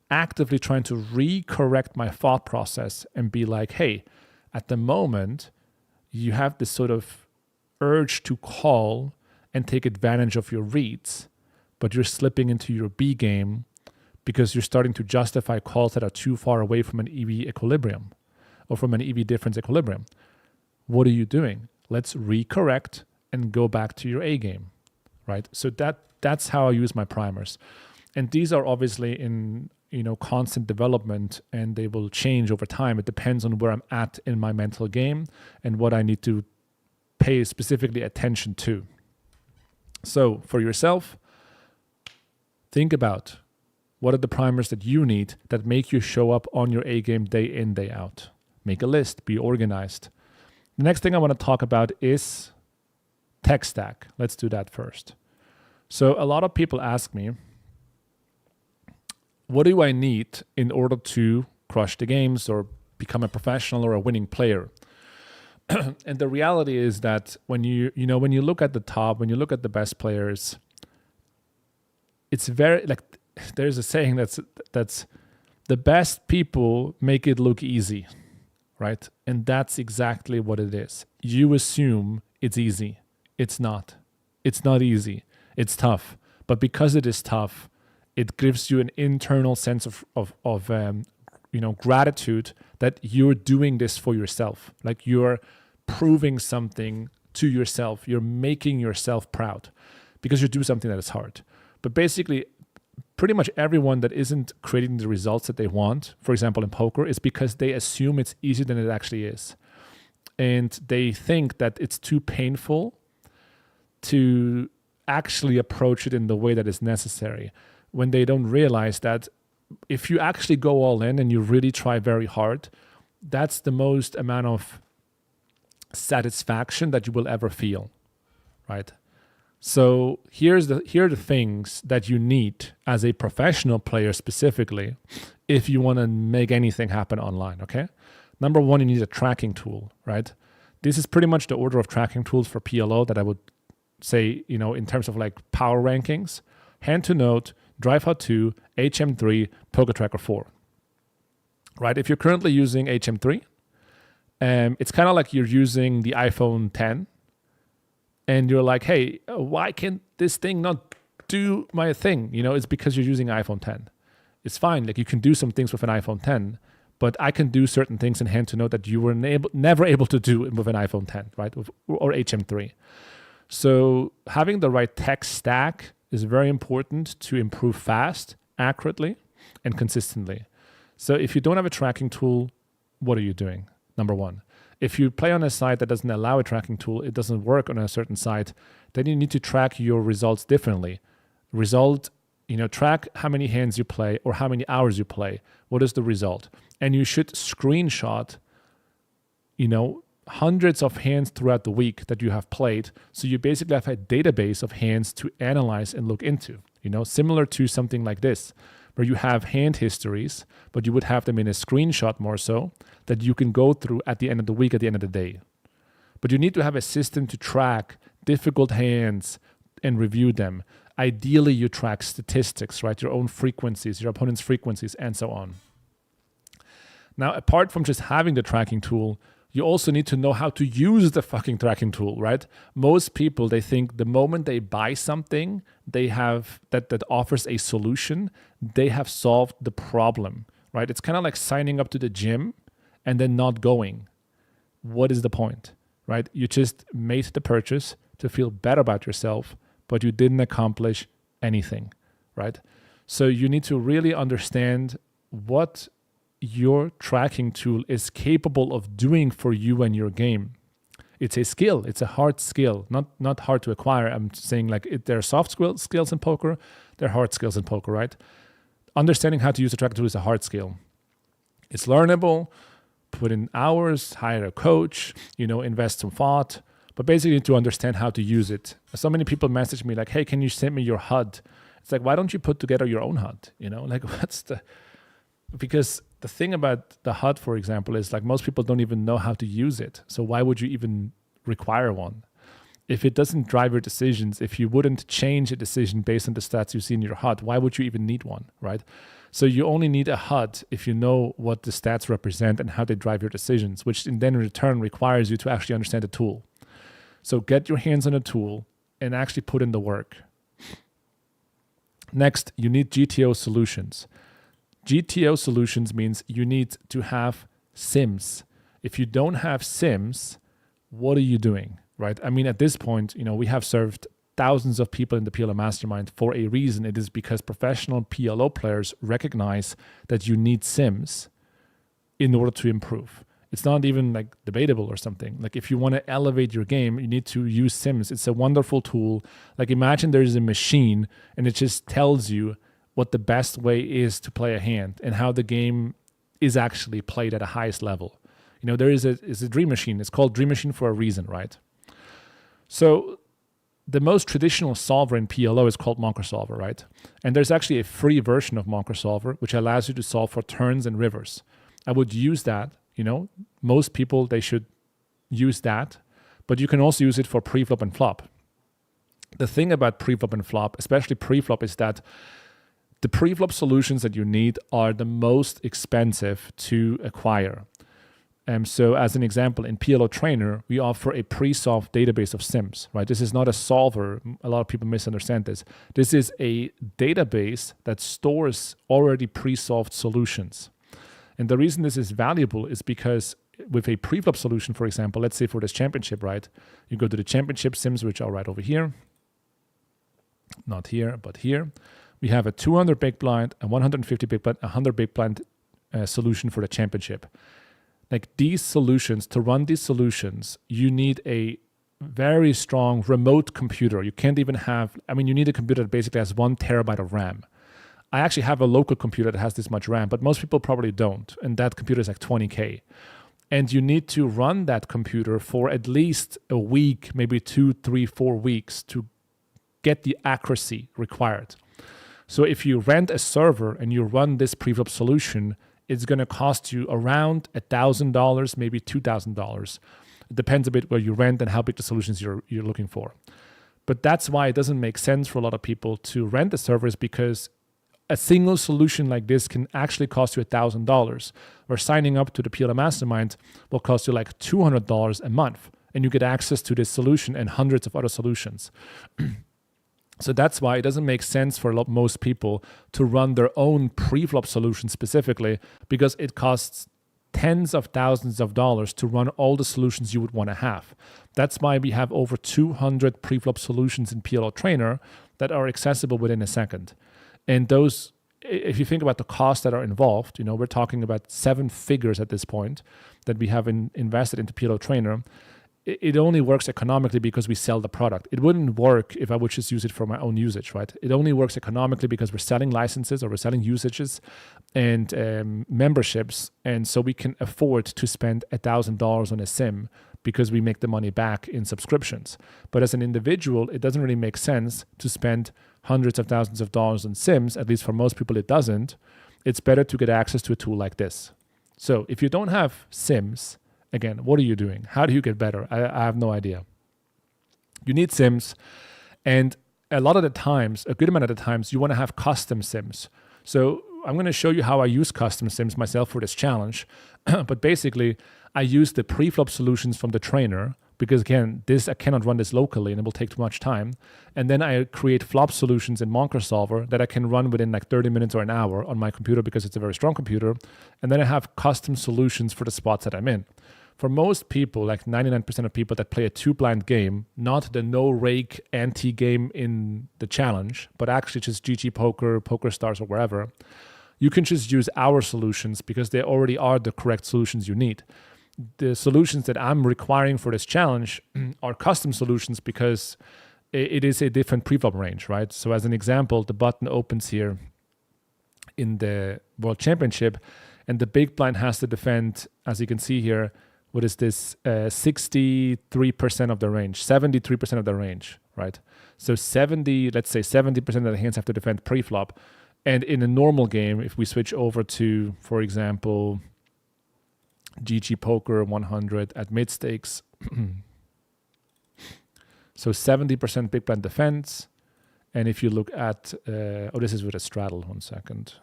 A: actively trying to recorrect my thought process and be like, hey, at the moment, you have this sort of urge to call and take advantage of your reads, but you're slipping into your B game because you're starting to justify calls that are too far away from an EV equilibrium or from an EV difference equilibrium. What are you doing? Let's recorrect and go back to your A game, right? So that's how I use my primers. And these are obviously in, constant development, and they will change over time. It depends on where I'm at in my mental game and what I need to pay specifically attention to. So for yourself, think about what are the primers that you need that make you show up on your A game day in, day out. Make a list, be organized. The next thing I want to talk about is tech stack. Let's do that first. So a lot of people ask me, what do I need in order to crush the games or become a professional or a winning player? And the reality is that when you look at the top, when you look at the best players, it's very like there's a saying that's the best people make it look easy, right? And that's exactly what it is. You assume it's easy. It's not. It's not easy. It's tough. But because it is tough, it gives you an internal sense of gratitude that you're doing this for yourself. Like you're proving something to yourself. You're making yourself proud because you do something that is hard. But basically, pretty much everyone that isn't creating the results that they want, for example, in poker, is because they assume it's easier than it actually is. And they think that it's too painful to actually approach it in the way that is necessary, when they don't realize that if you actually go all in and you really try very hard, that's the most amount of satisfaction that you will ever feel, right? So here are the things that you need as a professional player specifically if you want to make anything happen online, okay? Number one, you need a tracking tool, right? This is pretty much the order of tracking tools for PLO that I would say, in terms of like power rankings: Hand to Note, DriveHut 2, HM3, Poker Tracker 4, right? If you're currently using HM3, it's kind of like you're using the iPhone 10 and you're like, hey, why can't this thing not do my thing? It's because you're using iPhone 10. It's fine. Like you can do some things with an iPhone 10, but I can do certain things in hand to note that you were never able to do with an iPhone 10, right? Or HM3. So having the right tech stack is very important to improve fast, accurately, and consistently. So if you don't have a tracking tool, what are you doing? Number one. If you play on a site that doesn't allow a tracking tool, it doesn't work on a certain site, then you need to track your results differently. Track how many hands you play or how many hours you play. What is the result? And you should screenshot, hundreds of hands throughout the week that you have played. So you basically have a database of hands to analyze and look into, similar to something like this, where you have hand histories, but you would have them in a screenshot more so that you can go through at the end of the week, at the end of the day. But you need to have a system to track difficult hands and review them. Ideally, you track statistics, right? Your own frequencies, your opponent's frequencies, and so on. Now, apart from just having the tracking tool, you also need to know how to use the fucking tracking tool, right? Most people, they think the moment they buy something they have that offers a solution, they have solved the problem, right? It's kind of like signing up to the gym and then not going. What is the point, right? You just made the purchase to feel better about yourself, but you didn't accomplish anything, right? So you need to really understand what your tracking tool is capable of doing for you and your game. It's a skill. It's a hard skill, not hard to acquire. I'm saying there are soft skills in poker, there are hard skills in poker, right? Understanding how to use a tracking tool is a hard skill. It's learnable. Put in hours, hire a coach, invest some thought, but basically you need to understand how to use it. So many people message me like, hey, can you send me your HUD? It's like, why don't you put together your own HUD? Because the thing about the HUD, for example, is most people don't even know how to use it. So why would you even require one? If it doesn't drive your decisions, if you wouldn't change a decision based on the stats you see in your HUD, why would you even need one, right? So you only need a HUD if you know what the stats represent and how they drive your decisions, which then in return requires you to actually understand the tool. So get your hands on a tool and actually put in the work. Next, you need GTO solutions. GTO solutions means you need to have sims. If you don't have sims, what are you doing, right? I mean, at this point, we have served thousands of people in the PLO Mastermind for a reason. It is because professional PLO players recognize that you need sims in order to improve. It's not even debatable or something. If you want to elevate your game, you need to use sims. It's a wonderful tool. Imagine there's a machine and it just tells you what the best way is to play a hand and how the game is actually played at a highest level. There is a dream machine. It's called Dream Machine for a reason, right? So the most traditional solver in PLO is called Monker Solver, right? And there's actually a free version of Monker Solver, which allows you to solve for turns and rivers. I would use that. Most people, they should use that, but you can also use it for pre-flop and flop. The thing about pre-flop and flop, especially pre-flop, is that the pre-flop solutions that you need are the most expensive to acquire. So as an example, in PLO Trainer, we offer a pre-solved database of sims, right? This is not a solver. A lot of people misunderstand this. This is a database that stores already pre-solved solutions. And the reason this is valuable is because with a pre-flop solution, for example, let's say for this championship, right? You go to the championship sims, which are right over here. Not here, but here. We have a 200 big blind, a 150 big blind, a 100 big blind solution for the championship. These solutions, to run these solutions, you need a very strong remote computer. You can't even have, you need a computer that basically has 1 terabyte of RAM. I actually have a local computer that has this much RAM, but most people probably don't. And that computer is $20K. And you need to run that computer for at least a week, maybe 2, 3, 4 weeks to get the accuracy required. So if you rent a server and you run this pre-flop solution, it's going to cost you around $1,000, maybe $2,000. It depends a bit where you rent and how big the solutions you're looking for. But that's why it doesn't make sense for a lot of people to rent the servers, because a single solution like this can actually cost you $1,000. Where signing up to the PLO Mastermind will cost you $200 a month, and you get access to this solution and hundreds of other solutions. So that's why it doesn't make sense for most people to run their own pre-flop solution specifically, because it costs tens of thousands of dollars to run all the solutions you would want to have. That's why we have over 200 pre-flop solutions in PLO Trainer that are accessible within a second. And those, if you think about the costs that are involved, we're talking about 7 figures at this point that we have invested into PLO Trainer. It only works economically because we sell the product. It wouldn't work if I would just use it for my own usage, right? It only works economically because we're selling licenses or we're selling usages and memberships. And so we can afford to spend $1,000 on a sim because we make the money back in subscriptions. But as an individual, it doesn't really make sense to spend hundreds of thousands of dollars on sims. At least for most people, it doesn't. It's better to get access to a tool like this. So if you don't have sims, again, what are you doing? How do you get better? I have no idea. You need sims, and a lot of the times, a good amount of the times, you want to have custom sims. So I'm going to show you how I use custom sims myself for this challenge. But basically, I use the pre-flop solutions from the trainer because, again, I cannot run this locally and it will take too much time. And then I create flop solutions in Monker Solver that I can run within like 30 minutes or an hour on my computer because it's a very strong computer. And then I have custom solutions for the spots that I'm in. For most people, like 99% of people that play a 2-blind game, not the no-rake anti-game in the challenge, but actually just GG Poker, Poker Stars, or wherever, you can just use our solutions because they already are the correct solutions you need. The solutions that I'm requiring for this challenge are custom solutions because it is a different preflop range, right? So as an example, the button opens here in the World Championship, and the big blind has to defend, as you can see here, what is this, 63% of the range, 73% of the range, right? So let's say 70% of the hands have to defend pre-flop. And in a normal game, if we switch over to, for example, GG Poker 100 at mid stakes, so 70% big blind defense. And if you look at, this is with a straddle, 1 second.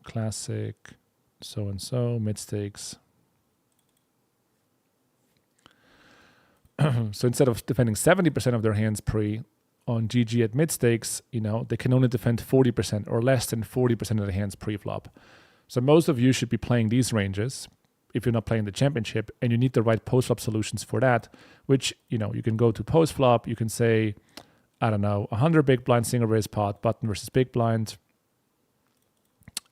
A: Classic, so-and-so, mid stakes. So instead of defending 70% of their hands pre on GG at mid stakes, they can only defend 40% or less than 40% of the hands pre-flop. So most of you should be playing these ranges if you're not playing the championship, and you need the right post-flop solutions for that, which, you can go to post-flop. You can say, 100 big blind, single raise pot, button versus big blind.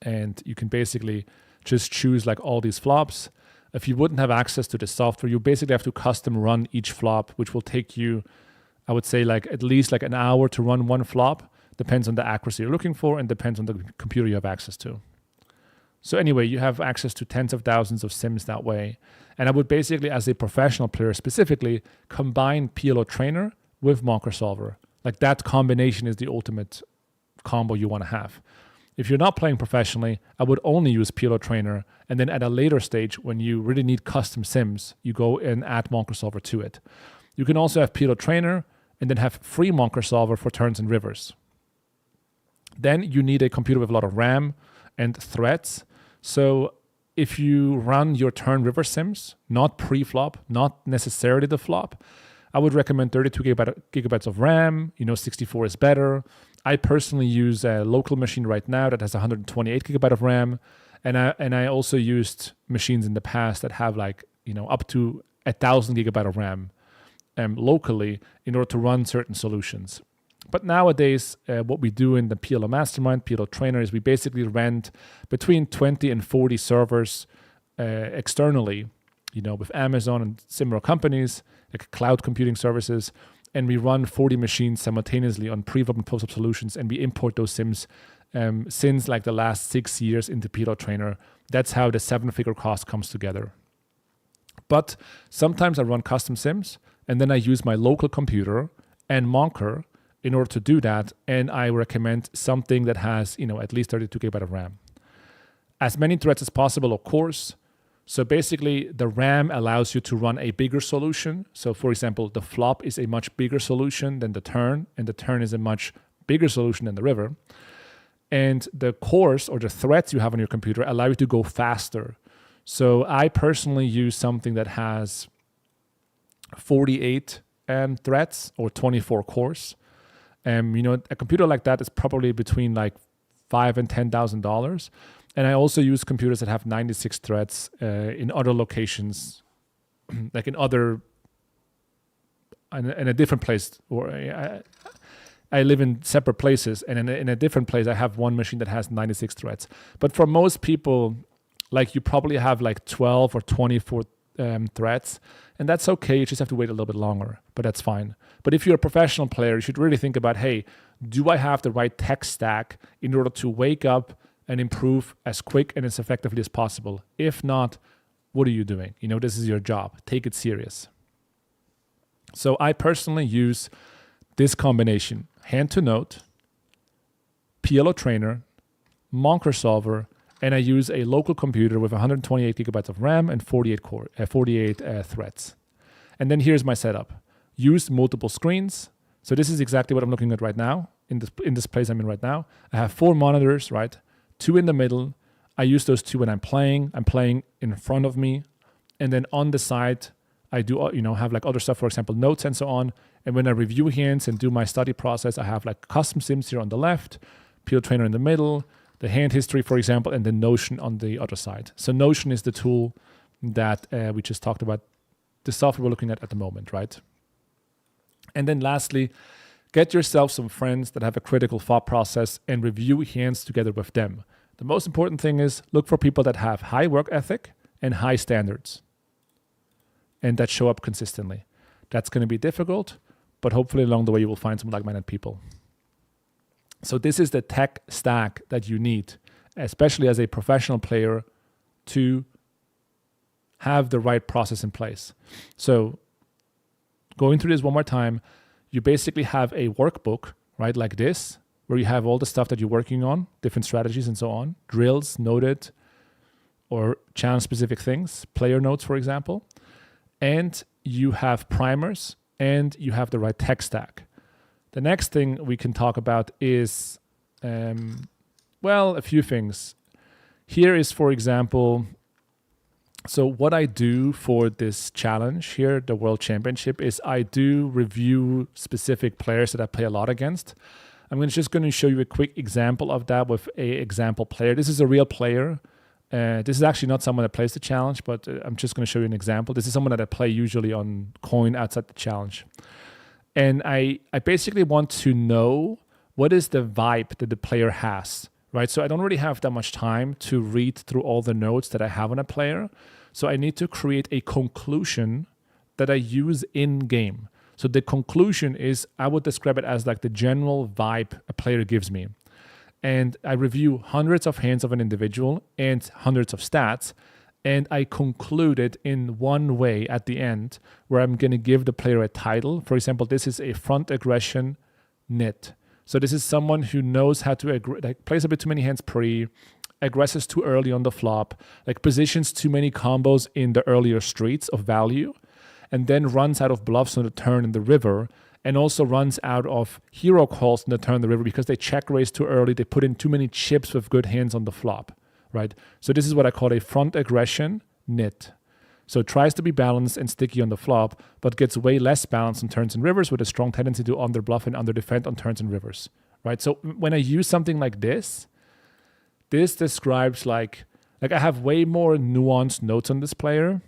A: And you can basically just choose like all these flops. If you wouldn't have access to the software, you basically have to custom run each flop, which will take you, I would say, like at least like an hour to run one flop. Depends on the accuracy you're looking for and depends on the computer you have access to. So anyway, you have access to tens of thousands of sims that way. And I would basically, as a professional player specifically, combine PLO Trainer with Monker Solver. Like that combination is the ultimate combo you want to have. If you're not playing professionally, I would only use PLO Trainer, and then at a later stage, when you really need custom sims, you go and add Monker Solver to it. You can also have PLO Trainer and then have free Monker Solver for turns and rivers. Then you need a computer with a lot of RAM and threads. So if you run your turn river sims, not pre-flop, not necessarily the flop, I would recommend 32 gigabytes of RAM. 64 is better. I personally use a local machine right now that has 128 gigabyte of RAM, and I also used machines in the past that have up to 1,000 gigabyte of RAM locally in order to run certain solutions. But nowadays, what we do in the PLO Mastermind, PLO Trainer, is we basically rent between 20 and 40 servers externally, with Amazon and similar companies, like cloud computing services, and we run 40 machines simultaneously on pre-flop and post-flop solutions, and we import those sims since like the last 6 years into PLO Trainer. That's how the 7-figure cost comes together. But sometimes I run custom sims, and then I use my local computer and Monker in order to do that, and I recommend something that has, at least 32 gigabyte of RAM. As many threads as possible, of course. So basically, the RAM allows you to run a bigger solution. So for example, the flop is a much bigger solution than the turn, and the turn is a much bigger solution than the river. And the cores or the threads you have on your computer allow you to go faster. So I personally use something that has 48 threads or 24 cores. A computer like that is probably between like $5,000 and $10,000. And I also use computers that have 96 threads in other locations, like in a different place. Or I live in separate places, and in a different place, I have one machine that has 96 threads. But for most people, like, you probably have like 12 or 24 threads, and that's okay. You just have to wait a little bit longer, but that's fine. But if you're a professional player, you should really think about, hey, do I have the right tech stack in order to wake up and improve as quick and as effectively as possible? If not, what are you doing? This is your job. Take it serious. So I personally use this combination: hand to note, PLO Trainer, Monker Solver, and I use a local computer with 128 gigabytes of RAM and 48 threads. And then here's my setup. Use multiple screens. So this is exactly what I'm looking at right now, in this place I'm in right now. I have 4 monitors, right? 2 in the middle. I use those 2 when I'm playing. I'm playing in front of me. And then on the side, I do, have like other stuff, for example, notes and so on. And when I review hands and do my study process, I have like custom sims here on the left, PLO Trainer in the middle, the hand history, for example, and then Notion on the other side. So Notion is the tool that we just talked about, the software we're looking at the moment, right? And then lastly, get yourself some friends that have a critical thought process and review hands together with them. The most important thing is look for people that have high work ethic and high standards, and that show up consistently. That's going to be difficult, but hopefully along the way you will find some like-minded people. So this is the tech stack that you need, especially as a professional player, to have the right process in place. So going through this one more time, you basically have a workbook, right, like this, where you have all the stuff that you're working on, different strategies and so on, drills noted, or challenge-specific things, player notes, for example. And you have primers, and you have the right tech stack. The next thing we can talk about is, a few things. Here is, for example, so what I do for this challenge here, the World Championship, is I do review specific players that I play a lot against. I'm just going to show you a quick example of that with an example player. This is a real player. This is actually not someone that plays the challenge, but I'm just going to show you an example. This is someone that I play usually on Coin outside the challenge. And I basically want to know what is the vibe that the player has, right? So I don't really have that much time to read through all the notes that I have on a player. So I need to create a conclusion that I use in game. So the conclusion is, I would describe it as like the general vibe a player gives me. And I review hundreds of hands of an individual and hundreds of stats. And I conclude it in one way at the end, where I'm going to give the player a title. For example, this is a front aggression nit. So this is someone who knows how to plays a bit too many hands pre, aggresses too early on the flop, like positions too many combos in the earlier streets of value, and then runs out of bluffs on the turn in the river, and also runs out of hero calls on the turn in the river because they check raise too early, they put in too many chips with good hands on the flop. Right? So this is what I call a front aggression nit. So it tries to be balanced and sticky on the flop, but gets way less balanced on turns and rivers with a strong tendency to underbluff and underdefend on turns and rivers. Right? So when I use something like this describes like I have way more nuanced notes on this player,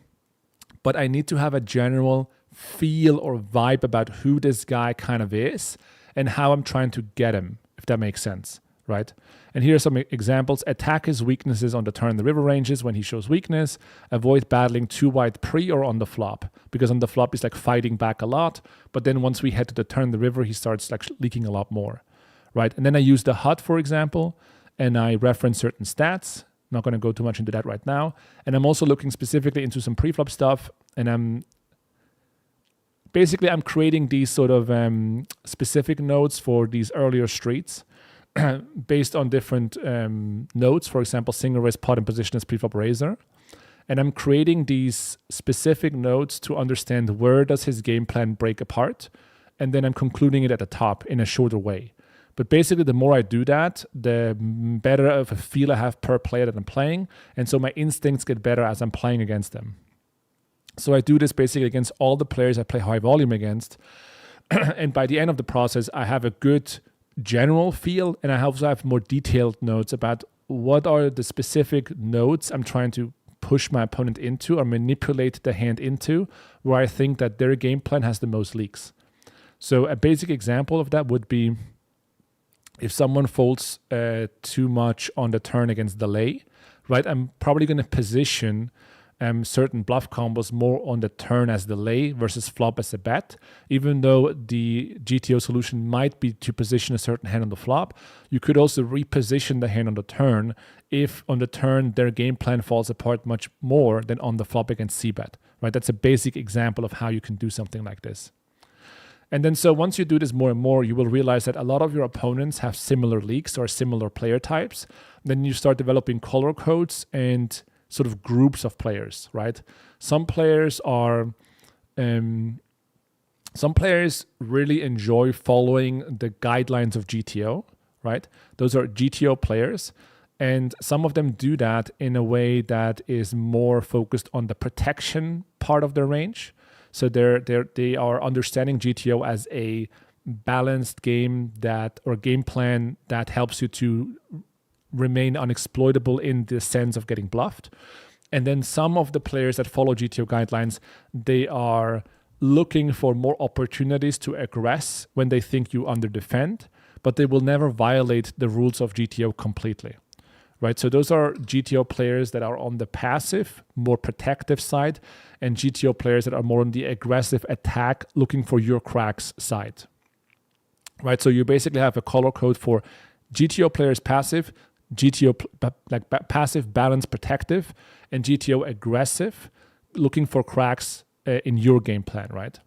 A: but I need to have a general feel or vibe about who this guy kind of is and how I'm trying to get him, if that makes sense. Right? And here are some examples. Attack his weaknesses on the turn the river ranges when he shows weakness. Avoid battling too wide pre or on the flop, because on the flop he's like fighting back a lot, but then once we head to the turn the river, he starts like leaking a lot more. Right? And then I use the HUD, for example, and I reference certain stats. I'm not going to go too much into that right now. And I'm also looking specifically into some pre-flop stuff, and I'm creating these sort of specific notes for these earlier streets based on different notes, for example, single raise pot in position as preflop raiser. And I'm creating these specific notes to understand where does his game plan break apart. And then I'm concluding it at the top in a shorter way. But basically, the more I do that, the better of a feel I have per player that I'm playing. And so my instincts get better as I'm playing against them. So I do this basically against all the players I play high volume against. And by the end of the process, I have a good general feel, and I also have more detailed notes about what are the specific notes I'm trying to push my opponent into or manipulate the hand into, where I think that their game plan has the most leaks. So a basic example of that would be if someone folds too much on the turn against delay, right? I'm probably going to position certain bluff combos more on the turn as delay versus flop as a bet. Even though the GTO solution might be to position a certain hand on the flop, you could also reposition the hand on the turn if on the turn their game plan falls apart much more than on the flop against c-bet, right? That's a basic example of how you can do something like this. And then so once you do this more and more, you will realize that a lot of your opponents have similar leaks or similar player types. Then you start developing color codes and sort of groups of players, right? Some players really enjoy following the guidelines of GTO, right? Those are GTO players. And some of them do that in a way that is more focused on the protection part of their range. So they are understanding GTO as a balanced game game plan that helps you to remain unexploitable in the sense of getting bluffed. And then some of the players that follow GTO guidelines, they are looking for more opportunities to aggress when they think you underdefend, but they will never violate the rules of GTO completely, right? So those are GTO players that are on the passive, more protective side, and GTO players that are more on the aggressive attack, looking for your cracks side, right? So you basically have a color code for GTO players passive, GTO passive, balanced, protective, and GTO aggressive, looking for cracks in your game plan, right?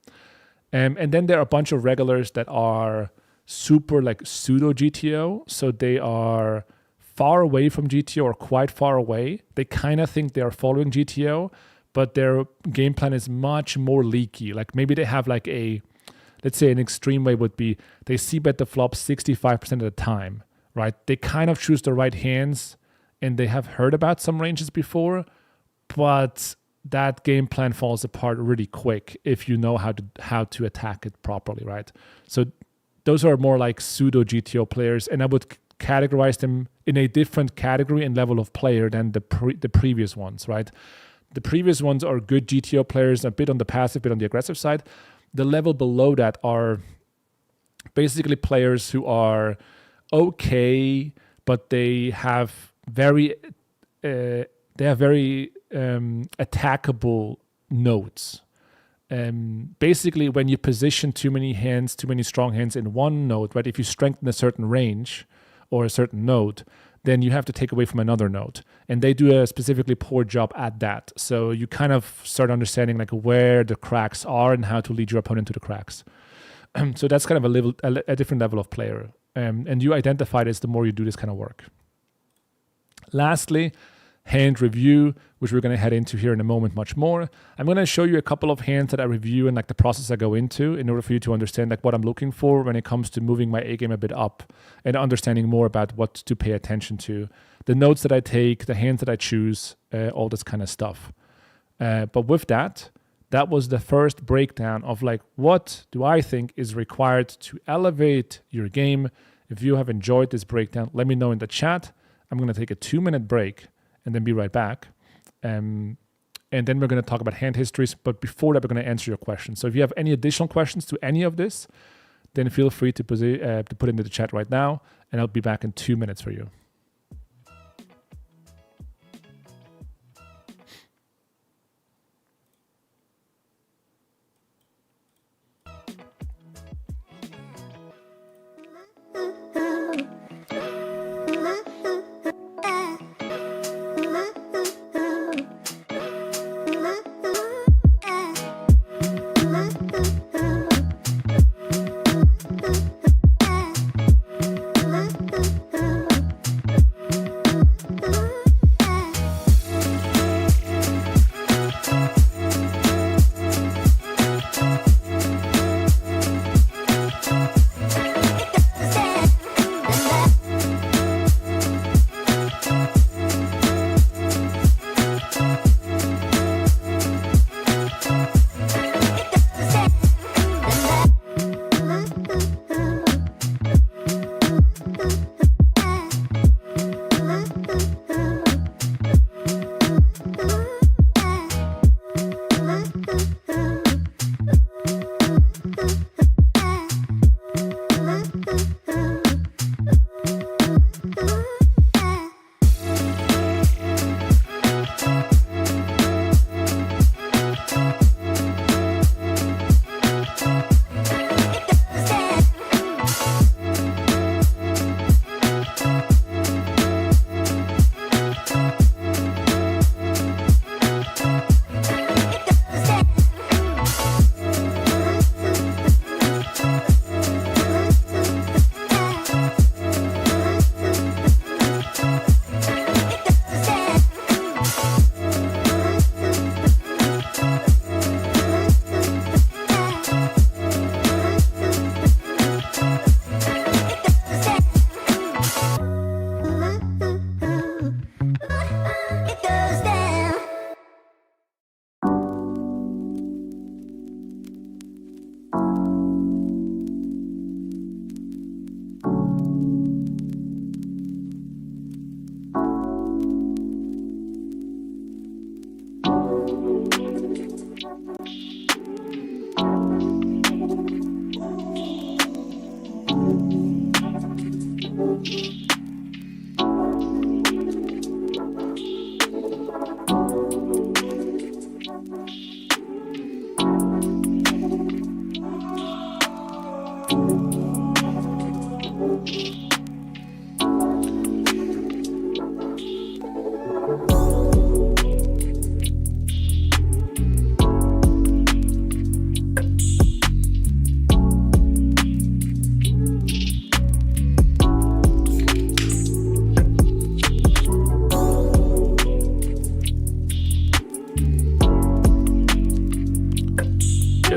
A: And then there are a bunch of regulars that are super pseudo GTO, so they are far away from GTO or quite far away. They kind of think they are following GTO, but their game plan is much more leaky. Like maybe they have let's say an extreme way would be they c-bet the flop 65% of the time, right? They kind of choose the right hands and they have heard about some ranges before, but that game plan falls apart really quick if you know how to attack it properly, right? So those are more like pseudo GTO players, and I would categorize them in a different category and level of player than the previous ones, right? The previous ones are good GTO players, a bit on the passive, a bit on the aggressive side. The level below that are basically players who are okay, but they have very attackable nodes. Basically, when you position too many strong hands in one node, right? If you strengthen a certain range or a certain node, then you have to take away from another node. And they do a specifically poor job at that. So you kind of start understanding where the cracks are and how to lead your opponent to the cracks. So that's kind of a different level of player. And you identify this the more you do this kind of work. Lastly, hand review, which we're going to head into here in a moment much more. I'm going to show you a couple of hands that I review and the process I go into in order for you to understand what I'm looking for when it comes to moving my A game a bit up and understanding more about what to pay attention to, the notes that I take, the hands that I choose, all this kind of stuff. But with that was the first breakdown of what do I think is required to elevate your game. If you have enjoyed this breakdown, let me know in the chat. I'm going to take a 2-minute break and then be right back. And then we're going to talk about hand histories. But before that, we're going to answer your questions. So if you have any additional questions to any of this, then feel free to put it into the chat right now, and I'll be back in 2 minutes for you.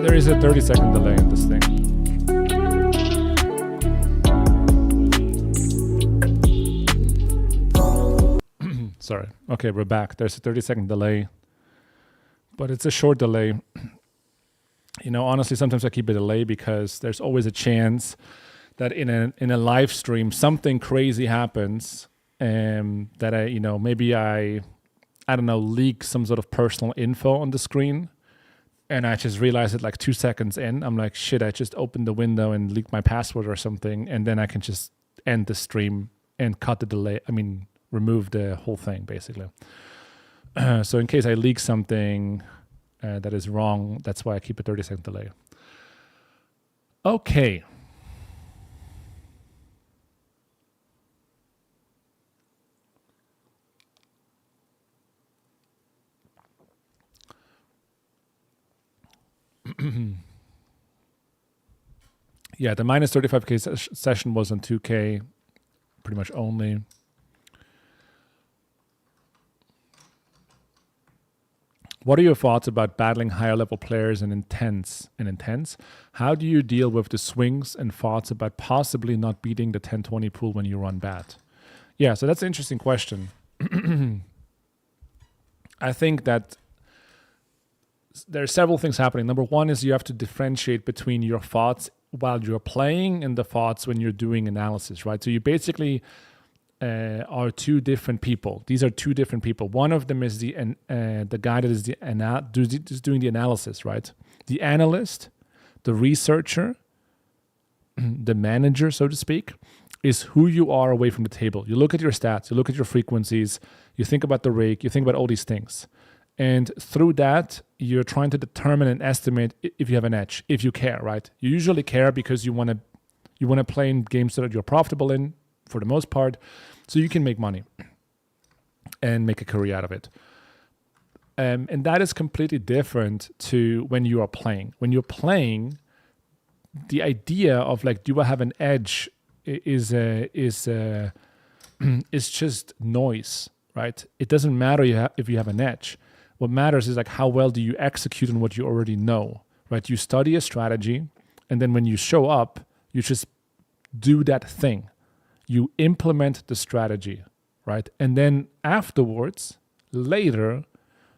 A: There is a 30-second delay in this thing. Sorry. Okay, we're back. There's a 30-second delay, but it's a short delay. You know, honestly, sometimes I keep a delay because there's always a chance that in a live stream something crazy happens, that I don't know, leak some sort of personal info on the screen. And I just realized it like 2 seconds in. I'm like, shit, I just opened the window and leaked my password or something. And then I can just end the stream and cut the delay. I mean, remove the whole thing, basically. So in case I leak something that is wrong, that's why I keep a 30-second delay. Okay. Yeah, the minus 35K session was on 2K, pretty much only. What are your thoughts about battling higher level players in intense? How do you deal with the swings and thoughts about possibly not beating the 10-20 pool when you run bad? Yeah, so that's an interesting question. I think that there are several things happening. Number one is you have to differentiate between your thoughts while you're playing and the thoughts when you're doing analysis, right? So you basically are two different people. These are two different people. One of them is the guy that is doing the analysis, right? The analyst, the researcher, the manager, so to speak, is who you are away from the table. You look at your stats, you look at your frequencies, you think about the rake, you think about all these things. And through that, you're trying to determine and estimate if you have an edge, if you care, right? You usually care because you want to play in games that you're profitable in, for the most part, so you can make money and make a career out of it. And that is completely different to when you are playing. When you're playing, the idea of like, do I have an edge is just noise, right? It doesn't matter if you have an edge. What matters is like how well do you execute on what you already know, right? You study a strategy, and then when you show up, you just do that thing. You implement the strategy, right? And then afterwards, later,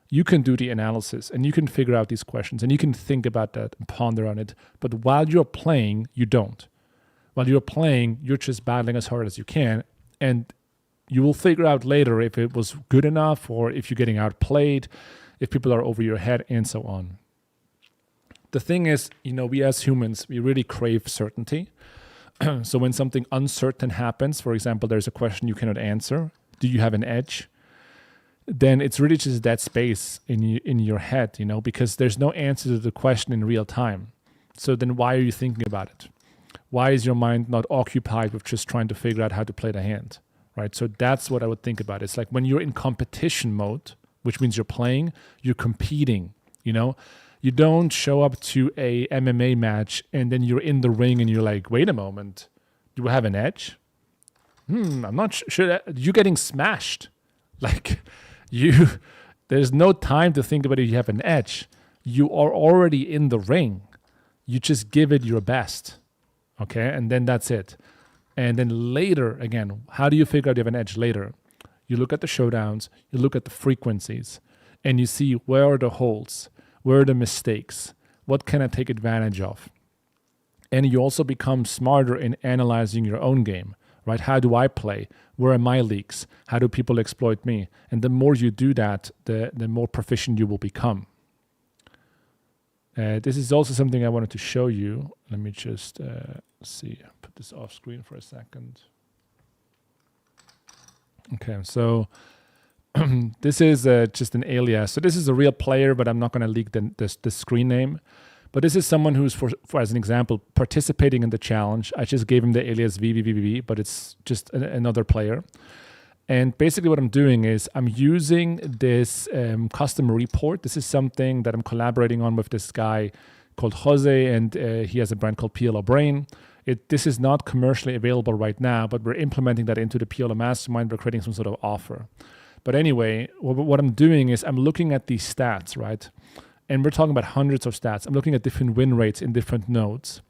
A: you can do the analysis and you can figure out these questions and you can think about that and ponder on it. But while you're playing, you don't. While you're playing, you're just battling as hard as you can, and you will figure out later if it was good enough or if you're getting outplayed, if people are over your head, and so on. The thing is, we as humans, we really crave certainty. So when something uncertain happens, for example, there's a question you cannot answer, do you have an edge? Then it's really just that space in your head, because there's no answer to the question in real time. So then why are you thinking about it? Why is your mind not occupied with just trying to figure out how to play the hand? Right, so that's what I would think about. It's like when you're in competition mode, which means you're playing, you're competing. You don't show up to a MMA match and then you're in the ring and you're like, wait a moment, do I have an edge? I'm not sure. You're getting smashed. Like there's no time to think about if you have an edge. You are already in the ring. You just give it your best. Okay, and then that's it. And then later, again, how do you figure out you have an edge later? You look at the showdowns, you look at the frequencies, and you see where are the holes, where are the mistakes, what can I take advantage of? And you also become smarter in analyzing your own game, right? How do I play? Where are my leaks? How do people exploit me? And the more you do that, the more proficient you will become. This is also something I wanted to show you. Let me just put this off screen for a second. Okay, so this is just an alias. So this is a real player, but I'm not going to leak the screen name. But this is someone who's, for as an example, participating in the challenge. I just gave him the alias VVVV, but it's just another player. And basically what I'm doing is I'm using this custom report. This is something that I'm collaborating on with this guy called Jose, and he has a brand called PLO Brain. This is not commercially available right now, but we're implementing that into the PLO Mastermind. We're creating some sort of offer. But anyway, what I'm doing is I'm looking at these stats, right? And we're talking about hundreds of stats. I'm looking at different win rates in different nodes.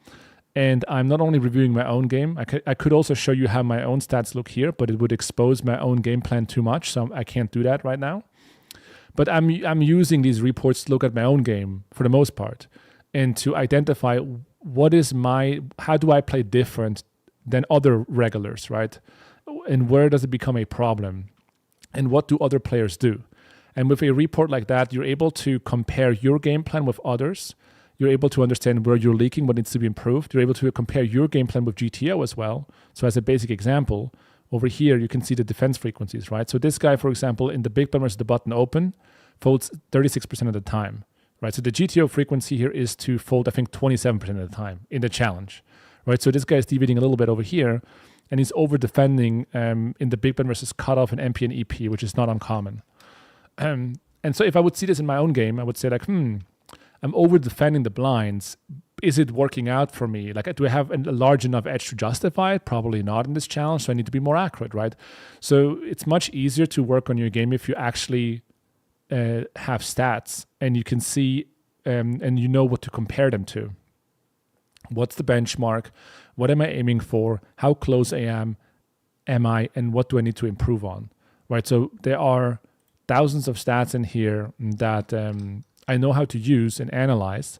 A: And I'm not only reviewing my own game, I could also show you how my own stats look here, but it would expose my own game plan too much, so I can't do that right now. But I'm using these reports to look at my own game for the most part and to identify how do I play different than other regulars, right? And where does it become a problem? And what do other players do? And with a report like that, you're able to compare your game plan with others. You're able to understand where you're leaking, what needs to be improved. You're able to compare your game plan with GTO as well. So as a basic example, over here, you can see the defense frequencies, right? So this guy, for example, in the big blind versus the button open, folds 36% of the time, right? So the GTO frequency here is to fold, I think, 27% of the time in the challenge, right? So this guy is deviating a little bit over here, and he's over defending in the big blind versus cutoff and MP and EP, which is not uncommon. And so if I would see this in my own game, I would say like, I'm over defending the blinds. Is it working out for me? Like, do I have a large enough edge to justify it? Probably not in this challenge, so I need to be more accurate, right? So it's much easier to work on your game if you actually have stats and you can see and you know what to compare them to. What's the benchmark? What am I aiming for? How close am I? And what do I need to improve on, right? So there are thousands of stats in here that I know how to use and analyze,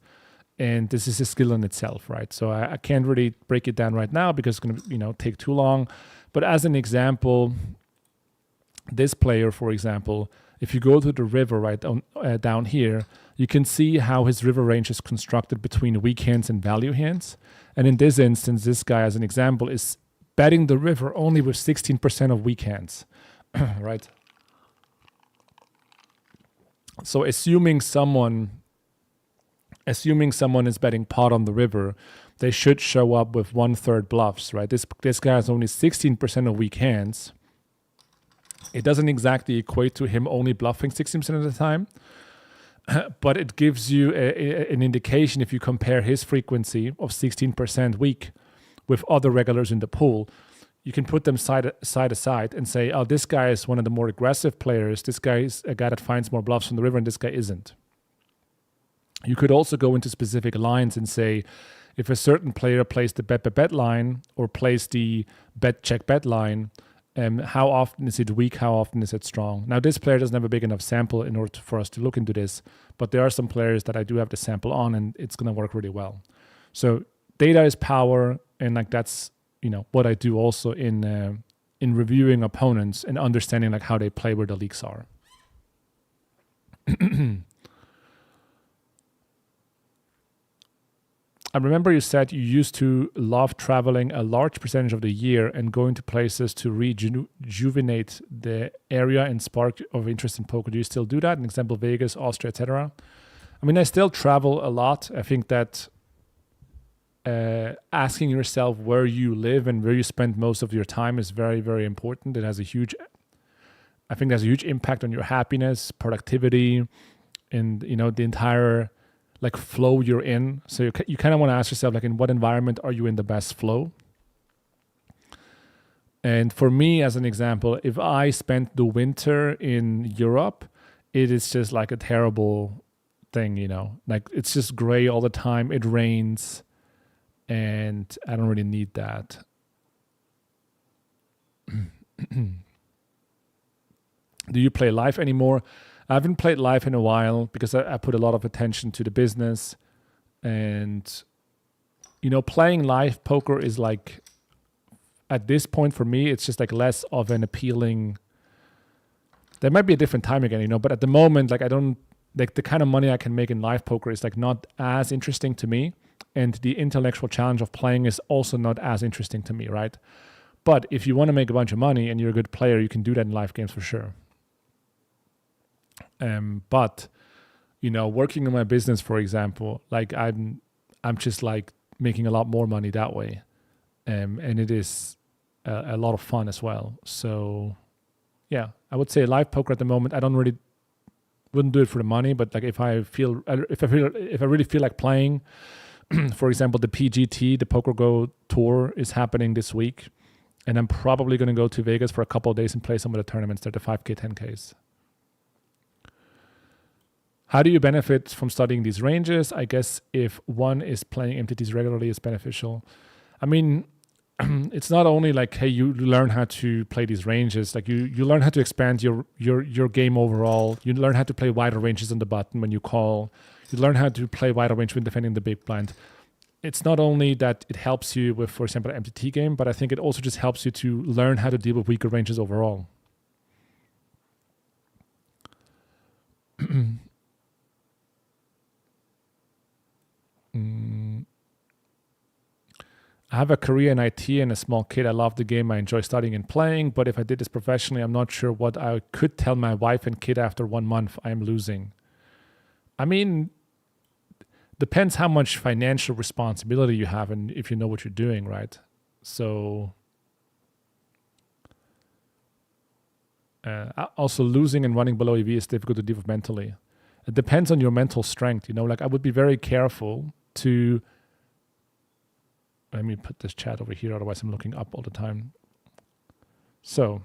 A: and this is a skill in itself, right? So I can't really break it down right now because it's going to take too long. But as an example, this player, for example, if you go to the river right down here, you can see how his river range is constructed between weak hands and value hands. And in this instance, this guy, as an example, is betting the river only with 16% of weak hands, right? So assuming someone is betting pot on the river, they should show up with 1/3 bluffs, right? This guy has only 16% of weak hands. It doesn't exactly equate to him only bluffing 16% of the time, but it gives you an indication if you compare his frequency of 16% weak with other regulars in the pool. You can put them side to side and say, oh, this guy is one of the more aggressive players. This guy is a guy that finds more bluffs from the river, and this guy isn't. You could also go into specific lines and say, if a certain player plays the bet line or plays the bet line, how often is it weak? How often is it strong? Now, this player doesn't have a big enough sample in order for us to look into this, but there are some players that I do have the sample on, and it's going to work really well. So data is power, and like that's what I do also in reviewing opponents and understanding like how they play, where the leaks are. I remember you said you used to love traveling a large percentage of the year and going to places to rejuvenate the area and spark of interest in poker. Do you still do that? An example, Vegas, Austria, etc. I mean, I still travel a lot. I think that asking yourself where you live and where you spend most of your time is very, very important. It has a huge impact on your happiness, productivity, and the entire flow you're in. So you kind of want to ask yourself, in what environment are you in the best flow? And for me, as an example, if I spent the winter in Europe, it is just like a terrible thing, it's just gray all the time. It rains, and I don't really need that. Do you play live anymore? I haven't played live in a while because I put a lot of attention to the business, and playing live poker is at this point for me, it's just less of an appealing. There might be a different time again, but at the moment, I don't like the kind of money I can make in live poker is like not as interesting to me, and the intellectual challenge of playing is also not as interesting to me, right? But if you want to make a bunch of money and you're a good player, you can do that in live games for sure. But working in my business, for example, like I'm just like making a lot more money that way, and it is a lot of fun as well. So yeah, I would say live poker at the moment. I wouldn't do it for the money, but like if I really feel like playing, for example, the PGT, the Poker Go tour is happening this week, and I'm probably going to go to Vegas for a couple of days and play some of the tournaments. They're the 5K, 10Ks. How do you benefit from studying these ranges? I guess if one is playing MTTs regularly, it's beneficial. I mean, it's not only like, hey, you learn how to play these ranges, like you learn how to expand your game overall. You learn how to play wider ranges on the button when you call. You learn how to play wider range when defending the big blind. It's not only that it helps you with, for example, an MTT game, but I think it also just helps you to learn how to deal with weaker ranges overall. I have a career in IT and a small kid. I love the game. I enjoy studying and playing. But if I did this professionally, I'm not sure what I could tell my wife and kid after 1 month. I am losing. I mean, depends how much financial responsibility you have and if you know what you're doing, right? So also losing and running below EV is difficult to deal with mentally. It depends on your mental strength. Like I would be very careful to... Let me put this chat over here, otherwise I'm looking up all the time. So,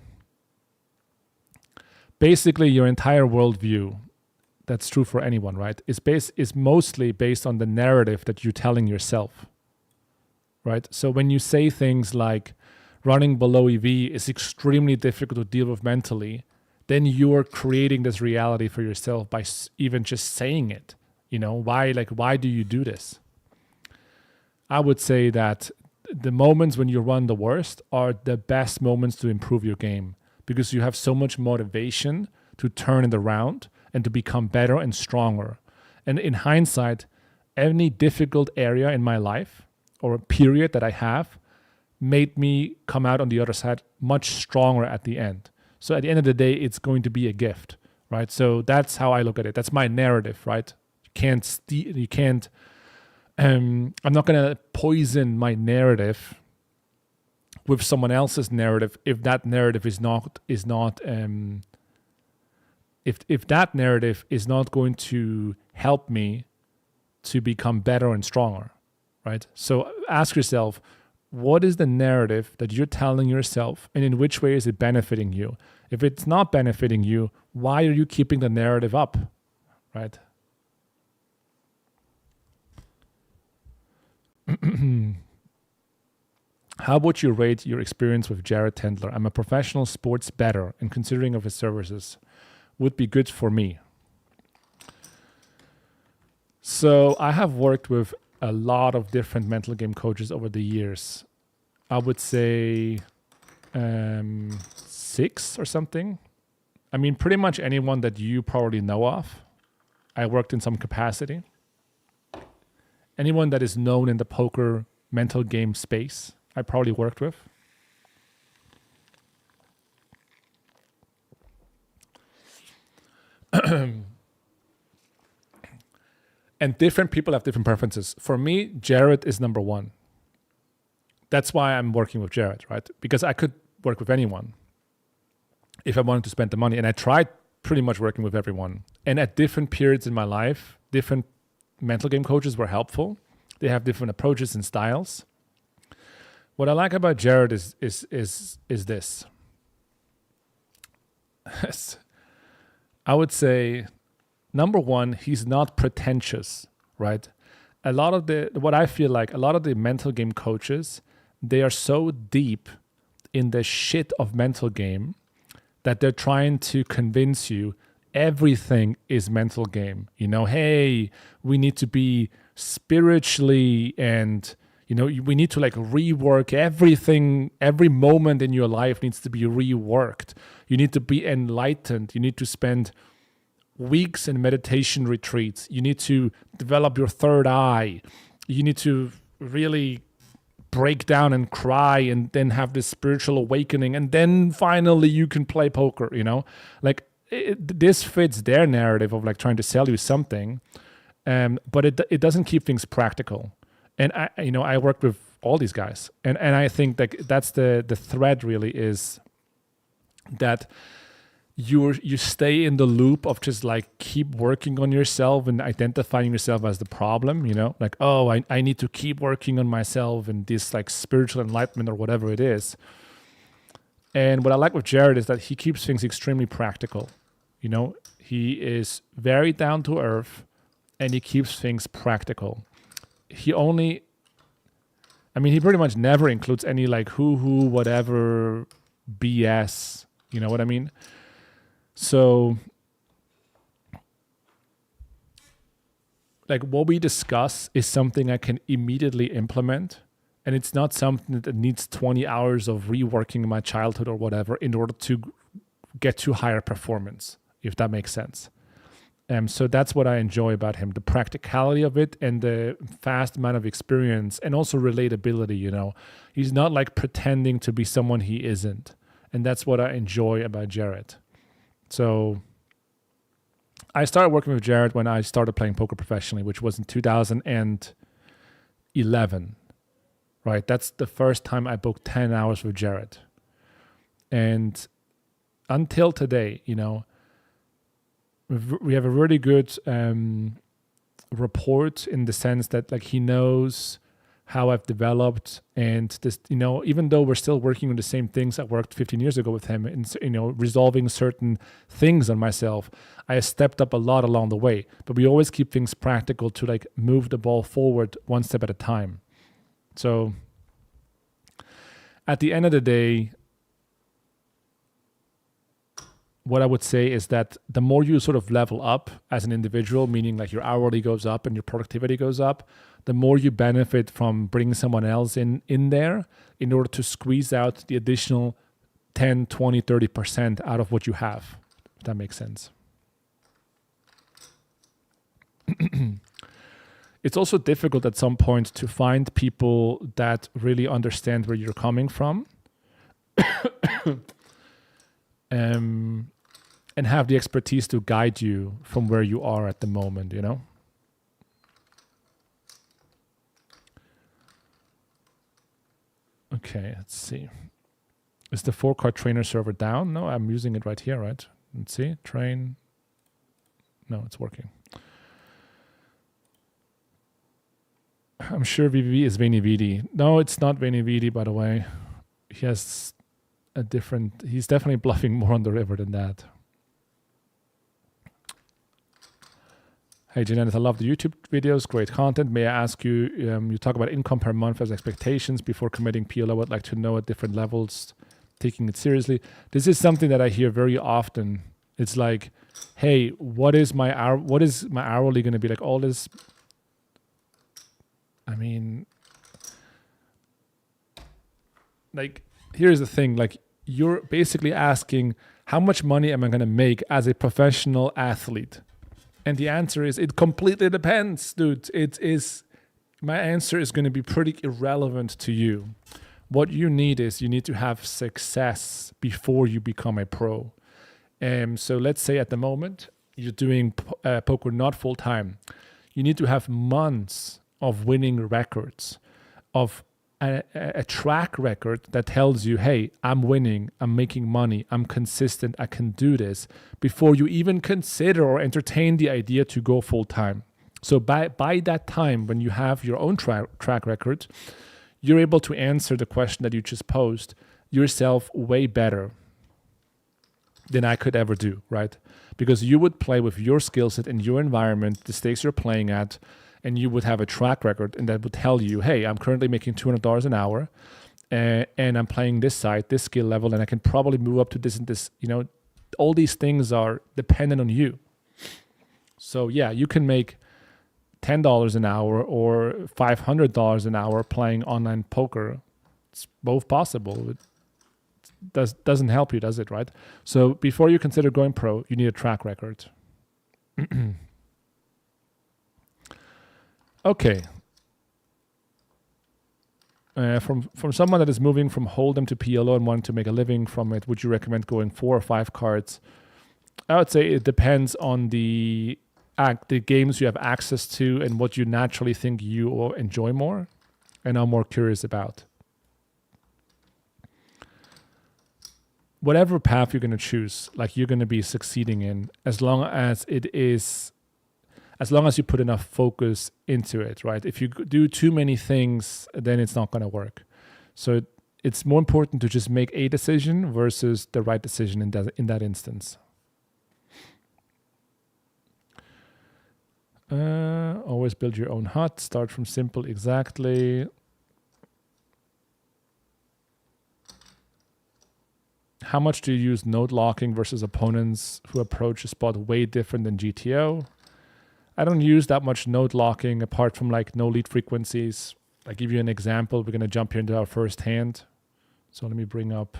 A: basically your entire worldview, that's true for anyone, right, is mostly based on the narrative that you're telling yourself, right? So when you say things like running below EV is extremely difficult to deal with mentally, then you're creating this reality for yourself by even just saying it. Why do you do this? I would say that the moments when you run the worst are the best moments to improve your game, because you have so much motivation to turn it around and to become better and stronger. And in hindsight, any difficult area in my life or a period that I have made me come out on the other side much stronger at the end. So at the end of the day, it's going to be a gift, right? So that's how I look at it. That's my narrative, right? You can't I'm not going to poison my narrative with someone else's narrative if that narrative is not if that narrative is not going to help me to become better and stronger, right? So ask yourself, what is the narrative that you're telling yourself, and in which way is it benefiting you? If it's not benefiting you, why are you keeping the narrative up, right? How would you rate your experience with Jared Tendler? I'm a professional sports bettor, and considering of his services would be good for me. So I have worked with a lot of different mental game coaches over the years. I would say 6 or something. I mean, pretty much anyone that you probably know of, I worked in some capacity. Anyone that is known in the poker mental game space, I probably worked with. And different people have different preferences. For me, Jared is number one. That's why I'm working with Jared, right? Because I could work with anyone if I wanted to spend the money. And I tried pretty much working with everyone. And at different periods in my life, different mental game coaches were helpful. They have different approaches and styles. What I like about Jared is this. I would say, number one, he's not pretentious, right? What I feel like a lot of the mental game coaches, they are so deep in the shit of mental game that they're trying to convince you everything is mental game. Hey, we need to be spiritually and, we need to like rework everything. Every moment in your life needs to be reworked. You need to be enlightened. You need to spend weeks in meditation retreats. You need to develop your third eye. You need to really break down and cry and then have this spiritual awakening. And then finally you can play poker, Like this fits their narrative of like trying to sell you something. But it doesn't keep things practical. And I work with all these guys. And I think that's the thread really is that you stay in the loop of just like keep working on yourself and identifying yourself as the problem, like, oh, I need to keep working on myself and this like spiritual enlightenment or whatever it is. And what I like with Jared is that he keeps things extremely practical. He is very down to earth and he keeps things practical. He pretty much never includes any like who, whatever BS. You know what I mean? So, like what we discuss is something I can immediately implement. And it's not something that needs 20 hours of reworking my childhood or whatever in order to get to higher performance, if that makes sense. So that's what I enjoy about him, the practicality of it and the fast amount of experience and also relatability, He's not like pretending to be someone he isn't. And that's what I enjoy about Jared. So I started working with Jared when I started playing poker professionally, which was in 2011, right? That's the first time I booked 10 hours with Jared. And until today, we have a really good rapport in the sense that like he knows how I've developed and this, even though we're still working on the same things I worked 15 years ago with him and, resolving certain things on myself, I stepped up a lot along the way, but we always keep things practical to like move the ball forward one step at a time. So at the end of the day, what I would say is that the more you sort of level up as an individual, meaning like your hourly goes up and your productivity goes up, the more you benefit from bringing someone else in there in order to squeeze out the additional 10, 20, 30% out of what you have, if that makes sense. It's also difficult at some point to find people that really understand where you're coming from. And have the expertise to guide you from where you are at the moment, Okay, let's see. Is the 4-card trainer server down? No, I'm using it right here, right? Let's see, train. No, it's working. I'm sure VVV is Veni Vidi. No, it's not Veni Vidi, by the way. He has he's definitely bluffing more on the river than that. Hey, JNandez, I love the YouTube videos, great content. May I ask you, you talk about income per month as expectations before committing PLO. I'd like to know at different levels, taking it seriously. This is something that I hear very often. It's like, hey, what is my hourly going to be? Like all this, like, here's the thing, like you're basically asking, how much money am I going to make as a professional athlete? And the answer is, it completely depends, dude. My answer is going to be pretty irrelevant to you. What you need to have success before you become a pro. So let's say at the moment, you're doing poker not full time. You need to have months of winning records, of a track record that tells you, hey, I'm winning, I'm making money, I'm consistent, I can do this, before you even consider or entertain the idea to go full time. So by that time, when you have your own track record, you're able to answer the question that you just posed yourself way better than I could ever do, right? Because you would play with your skill set in your environment, the stakes you're playing at, and you would have a track record, and that would tell you, hey, I'm currently making $200 an hour, and I'm playing this side, this skill level, and I can probably move up to this and this. All these things are dependent on you. So yeah, you can make $10 an hour or $500 an hour playing online poker. It's both possible. It doesn't help you, does it, right? So before you consider going pro, you need a track record. Okay. From someone that is moving from Hold'em to PLO and wanting to make a living from it, would you recommend going 4 or 5 cards? I would say it depends on the games you have access to and what you naturally think you will enjoy more and are more curious about. Whatever path you're going to choose, like you're going to be succeeding in, as long as you put enough focus into it, right? If you do too many things, then it's not going to work. So it's more important to just make a decision versus the right decision in that instance. Always build your own hut. Start from simple, exactly. How much do you use node locking versus opponents who approach a spot way different than GTO? I don't use that much node locking apart from like no lead frequencies. I'll give you an example. We're going to jump here into our first hand. So let me bring up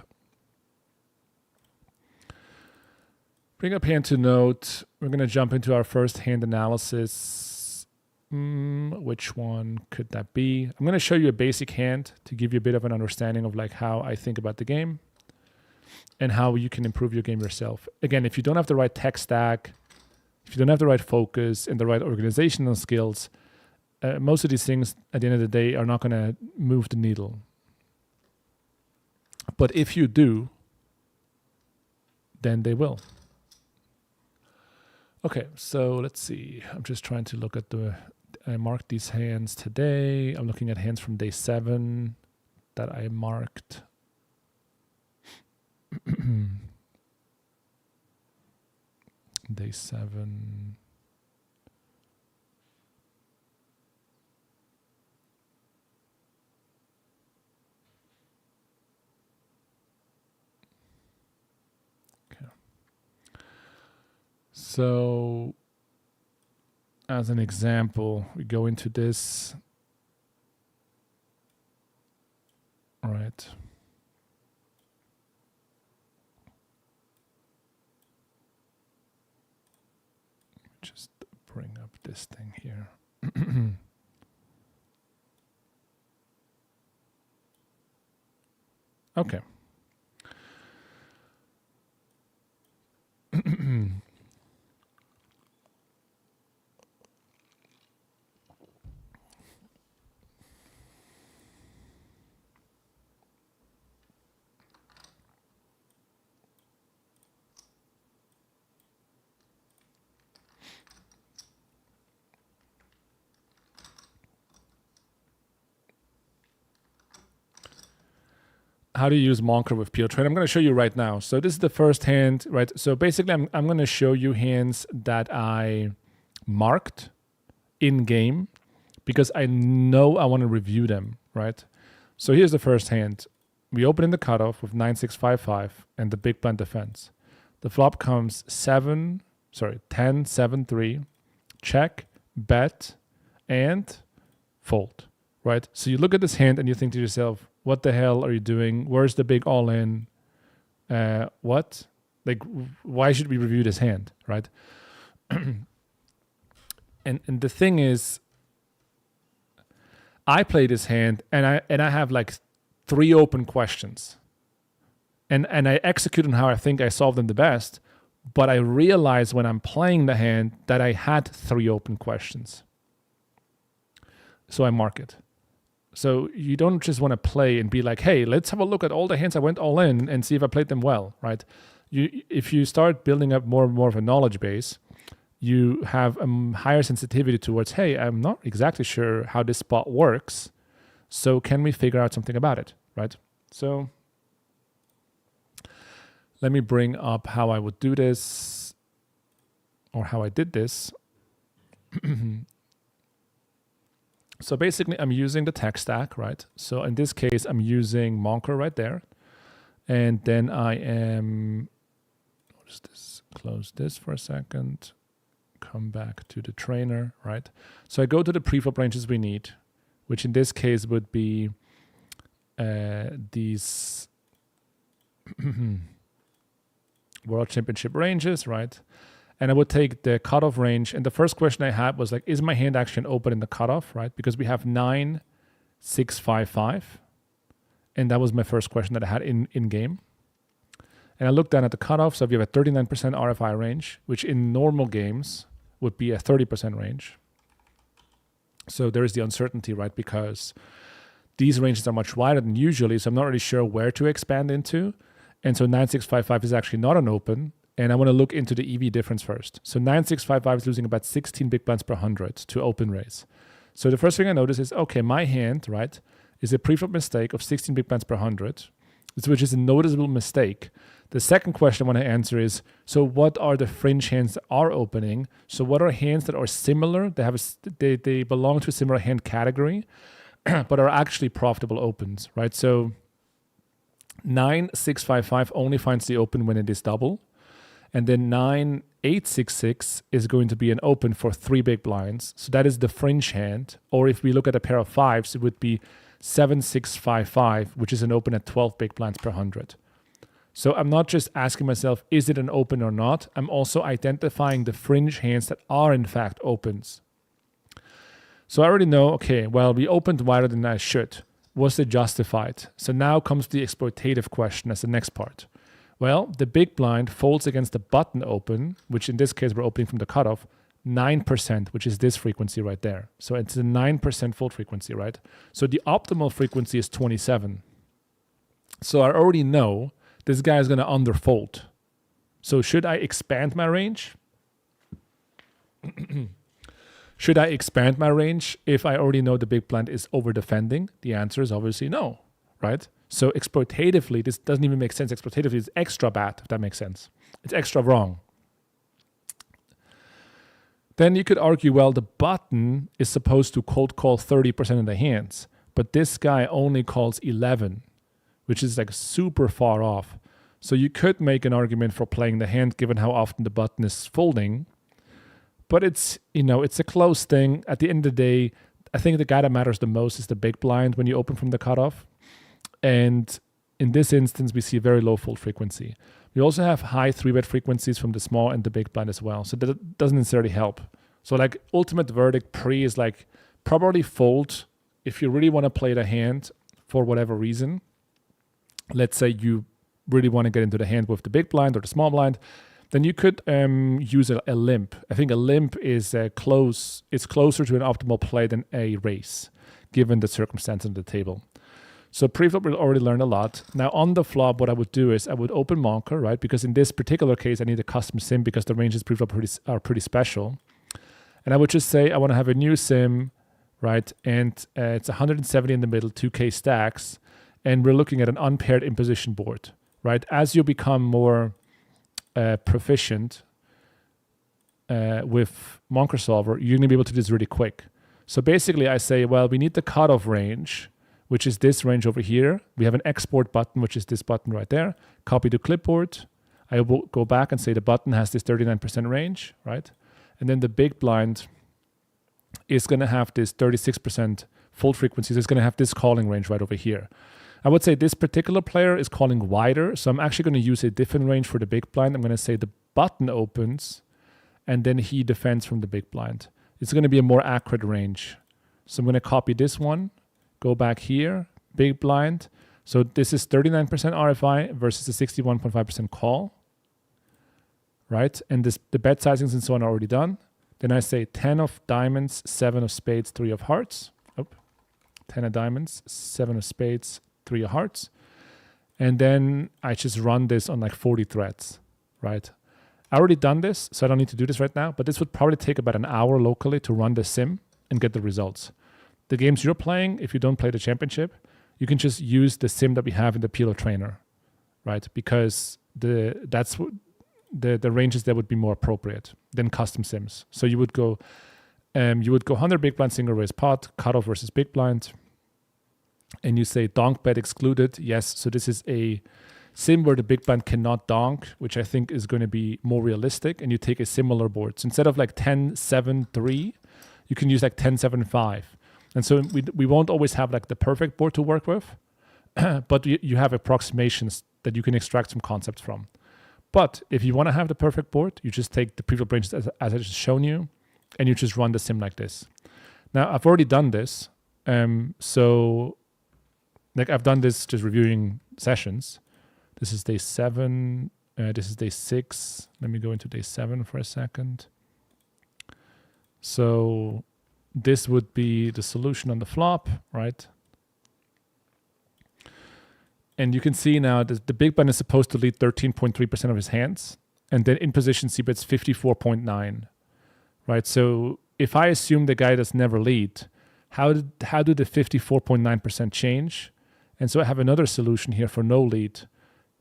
A: hand to node. We're going to jump into our first hand analysis. Which one could that be? I'm going to show you a basic hand to give you a bit of an understanding of like how I think about the game and how you can improve your game yourself. Again, if you don't have the right tech stack, if you don't have the right focus and the right organizational skills, most of these things at the end of the day are not going to move the needle. But if you do, then they will. Okay, so let's see. I'm just trying to look at I marked these hands today. I'm looking at hands from day 7 that I marked. Day 7. Okay. So, as an example, we go into this. All right. Just bring up this thing here. Okay. How do you use Monker with PLO Trainer? I'm going to show you right now. So this is the first hand, right? So basically, I'm going to show you hands that I marked in game because I know I want to review them, right? So here's the first hand. We open in the cutoff with 9-6-5-5 and the big blind defense. The flop comes 10-7-3, check, bet, and fold, right? So you look at this hand and you think to yourself, what the hell are you doing? Where's the big all-in? What? Like, why should we review this hand, right? and the thing is, I play this hand and I have like 3 open questions. And I execute on how I think I solve them the best, but I realize when I'm playing the hand that I had 3 open questions. So I mark it. So you don't just want to play and be like, hey, let's have a look at all the hands I went all in and see if I played them well, right? If you start building up more and more of a knowledge base, you have a higher sensitivity towards, hey, I'm not exactly sure how this spot works, so can we figure out something about it, right? So let me bring up how I would do this or how I did this. So basically, I'm using the tech stack, right? So in this case, I'm using Monker right there. And then I am, close this for a second, come back to the trainer, right? So I go to the preflop ranges we need, which in this case would be these World Championship ranges, right? and I would take the cutoff range. And the first question I had was like, is my hand actually an open in the cutoff, right? Because we have 9, 6, 5, 5. And that was my first question that I had in game. And I looked down at the cutoff. So if you have a 39% RFI range, which in normal games would be a 30% range. So there is the uncertainty, right? Because these ranges are much wider than usually. So I'm not really sure where to expand into. And so 9655 is actually not an open. And I want to look into the EV difference first. So 9655 is losing about 16 big blinds per 100 to open raise. So the first thing I notice is, okay, my hand, right, is a preflop mistake of 16 big blinds per 100, which is a noticeable mistake. The second question I want to answer is, so what are the fringe hands that are opening? So what are hands that are similar? They belong to a similar hand category, but are actually profitable opens, right? So 9655 only finds the open when it is double. And then 9866 is going to be an open for 3 big blinds. So that is the fringe hand. Or if we look at a pair of fives, it would be 7655, which is an open at 12 big blinds per 100. So I'm not just asking myself, is it an open or not? I'm also identifying the fringe hands that are in fact opens. So I already know, okay, well, we opened wider than I should. Was it justified? So now comes the exploitative question as the next part. Well, the big blind folds against the button open, which in this case we're opening from the cutoff, 9%, which is this frequency right there. So it's a 9% fold frequency, right? So the optimal frequency is 27. So I already know this guy is going to underfold. So should I expand my range? Should I expand my range if I already know the big blind is over defending? The answer is obviously no, right? So exploitatively, this doesn't even make sense. Exploitatively, it's extra bad, if that makes sense. It's extra wrong. Then you could argue, well, the button is supposed to cold call 30% of the hands, but this guy only calls 11, which is like super far off. So you could make an argument for playing the hand given how often the button is folding, but it's, it's a close thing. At the end of the day, I think the guy that matters the most is the big blind when you open from the cutoff. And in this instance, we see a very low fold frequency. We also have high 3-bet frequencies from the small and the big blind as well. So that doesn't necessarily help. So like ultimate verdict pre is like probably fold if you really want to play the hand for whatever reason. Let's say you really want to get into the hand with the big blind or the small blind, then you could use a limp. I think a limp is it's closer to an optimal play than a raise, given the circumstance on the table. So pre-flop, we already learned a lot. Now on the flop, what I would do is I would open Monker, right? Because in this particular case, I need a custom sim because the ranges pre-flop are pretty special. And I would just say I want to have a new sim, right? And it's 170 in the middle, 2K stacks. And we're looking at an unpaired imposition board, right? As you become more proficient with Monker Solver, you're going to be able to do this really quick. So basically I say, well, we need the cutoff range, which is this range over here. We have an export button, which is this button right there. Copy to clipboard. I will go back and say the button has this 39% range, right? And then the big blind is going to have this 36% fold frequency. So it's going to have this calling range right over here. I would say this particular player is calling wider. So I'm actually going to use a different range for the big blind. I'm going to say the button opens and then he defends from the big blind. It's going to be a more accurate range. So I'm going to copy this one. Go back here, big blind. So this is 39% RFI versus the 61.5% call, right? And the bet sizings and so on are already done. Then I say 10 of diamonds, 7 of spades, 3 of hearts. 10 of diamonds, 7 of spades, 3 of hearts. And then I just run this on like 40 threads, right? I already done this, so I don't need to do this right now, but this would probably take about an hour locally to run the sim and get the results. The games you're playing, if you don't play the championship, you can just use the sim that we have in the PLO Trainer, right? Because the ranges there would be more appropriate than custom sims. So you would go 100 big blind single raise pot, cutoff versus big blind, and you say donk bet excluded. Yes, so this is a sim where the big blind cannot donk, which I think is going to be more realistic, and you take a similar board. So instead of like 10-7-3, you can use like 10-7-5. And so we won't always have like the perfect board to work with, but you have approximations that you can extract some concepts from. But if you want to have the perfect board, you just take the pre-flop ranges as I just shown you, and you just run the sim like this. Now, I've already done this. So like I've done this just reviewing sessions. This is day 7. This is day 6. Let me go into day 7 for a second. So this would be the solution on the flop, right? And you can see now that the big blind is supposed to lead 13.3% of his hands. And then in position, C bets 54.9, right? So if I assume the guy does never lead, how do the 54.9% change? And so I have another solution here for no lead.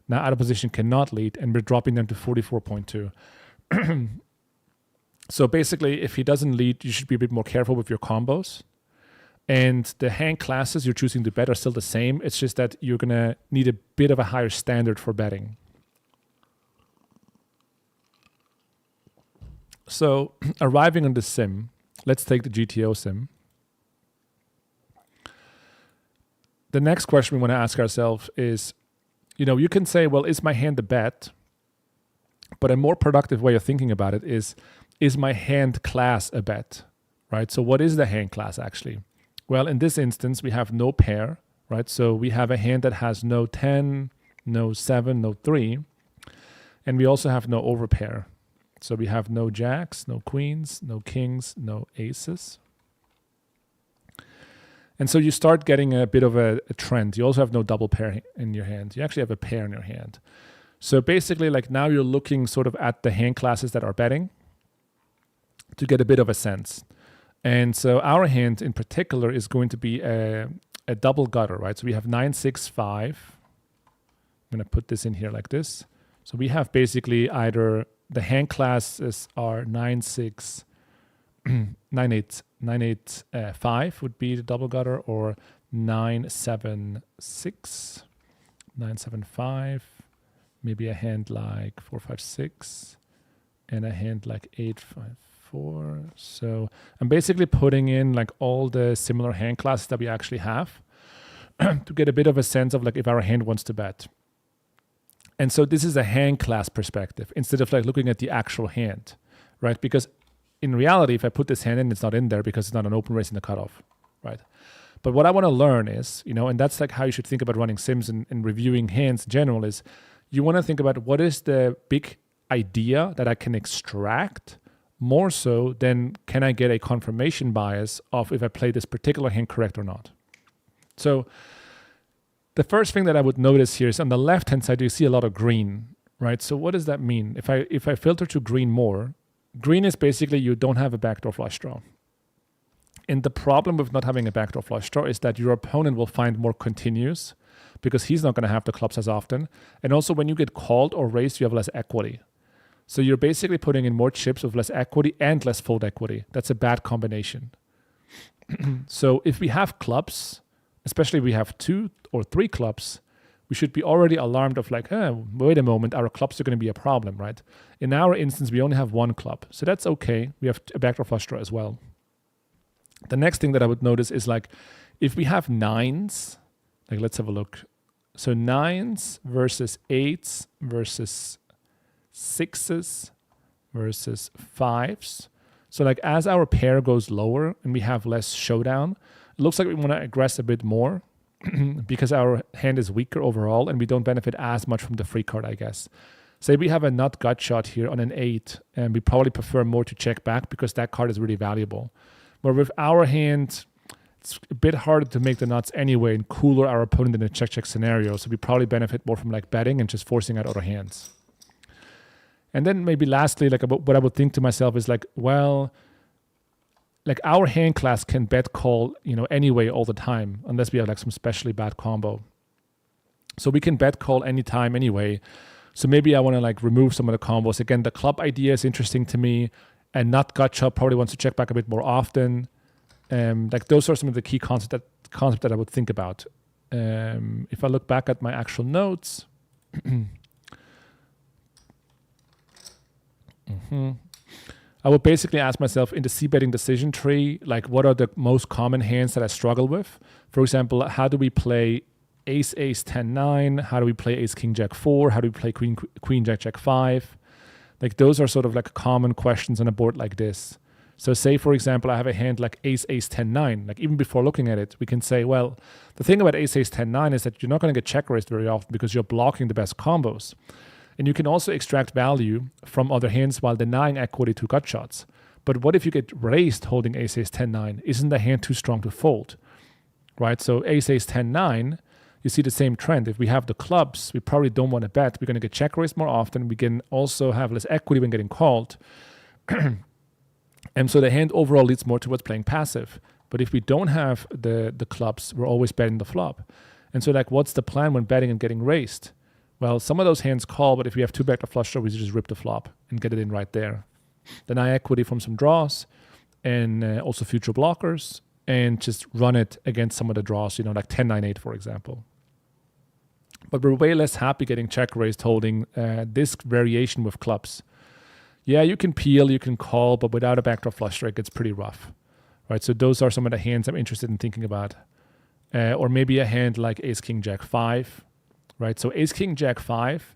A: Now out of position cannot lead, and we're dropping them to 44.2. So basically, if he doesn't lead, you should be a bit more careful with your combos. And the hand classes you're choosing to bet are still the same. It's just that you're going to need a bit of a higher standard for betting. So arriving on the sim, let's take the GTO sim. The next question we want to ask ourselves is, you can say, well, is my hand a bet? But a more productive way of thinking about it is my hand class a bet, right? So what is the hand class actually? Well, in this instance, we have no pair, right? So we have a hand that has no 10, no 7, no 3. And we also have no overpair. So we have no jacks, no queens, no kings, no aces. And so you start getting a bit of a trend. You also have no double pair in your hand. You actually have a pair in your hand. So basically, like now you're looking sort of at the hand classes that are betting to get a bit of a sense. And so our hand in particular is going to be a double gutter, right? So we have 9, 6, 5. I'm going to put this in here like this. So we have basically either the hand classes are 9, 6, 9, 8, 9, 8, 5 would be the double gutter, or 9, 7, 6, 9, 7, 5, maybe a hand like 4, 5, 6, and a hand like 8, 5, 4. So I'm basically putting in like all the similar hand classes that we actually have to get a bit of a sense of like if our hand wants to bet. And so this is a hand class perspective instead of like looking at the actual hand, right? Because in reality, if I put this hand in, it's not in there because it's not an open race in the cutoff, right? But what I want to learn is, and that's like how you should think about running sims and reviewing hands in general, is you want to think about what is the big idea that I can extract more so than can I get a confirmation bias of if I play this particular hand correct or not. So the first thing that I would notice here is on the left-hand side, you see a lot of green, right? So what does that mean? If I filter to green more, green is basically you don't have a backdoor flush draw. And the problem with not having a backdoor flush draw is that your opponent will find more continues because he's not going to have the clubs as often. And also when you get called or raised, you have less equity. So you're basically putting in more chips with less equity and less fold equity. That's a bad combination. So if we have clubs, especially if we have 2 or 3 clubs, we should be already alarmed of like, wait a moment, our clubs are going to be a problem, right? In our instance, we only have 1 club. So that's okay. We have a backdoor flush draw as well. The next thing that I would notice is like, if we have 9s, like let's have a look. So 9s versus 8s versus 6s versus 5s. So like as our pair goes lower and we have less showdown, it looks like we want to aggress a bit more because our hand is weaker overall and we don't benefit as much from the free card, I guess. Say we have a nut gut shot here on an 8 and we probably prefer more to check back because that card is really valuable. Where with our hand, it's a bit harder to make the nuts anyway and cooler our opponent in a check-check scenario. So we probably benefit more from like betting and just forcing out other hands. And then maybe lastly, like what I would think to myself is like, well, like our hand class can bet call, anyway all the time, unless we have like some especially bad combo. So we can bet call anytime anyway. So maybe I want to like remove some of the combos. Again, the club idea is interesting to me, and nut gut shot probably wants to check back a bit more often. Like those are some of the key concepts that I would think about. If I look back at my actual notes, I would basically ask myself in the c-betting decision tree, like what are the most common hands that I struggle with? For example, how do we play ace, 10, 9. How do we play ace, king, jack 4? How do we play queen, jack, jack 5? Like those are sort of like common questions on a board like this. So say, for example, I have a hand like ace, 10, 9. Like even before looking at it, we can say, well, the thing about ace, 10, 9 is that you're not going to get check raised very often because you're blocking the best combos. And you can also extract value from other hands while denying equity to gut shots. But what if you get raised holding ace, 10, 9? Isn't the hand too strong to fold? Right? So ace, 10, 9, you see the same trend. If we have the clubs, we probably don't want to bet. We're going to get check raised more often. We can also have less equity when getting called. And so the hand overall leads more towards playing passive. But if we don't have the clubs, we're always betting the flop. And so like, what's the plan when betting and getting raised? Well, some of those hands call, but if we have two backdoor flush draws, we just rip the flop and get it in right there. Deny equity from some draws and also future blockers and just run it against some of the draws, like 10, 9, 8, for example. But we're way less happy getting check raised holding this variation with clubs. Yeah, you can peel, you can call, but without a backdoor flush draw, it gets pretty rough, right? So those are some of the hands I'm interested in thinking about. Or maybe a hand like ace, king, jack 5, right? So ace, king, jack 5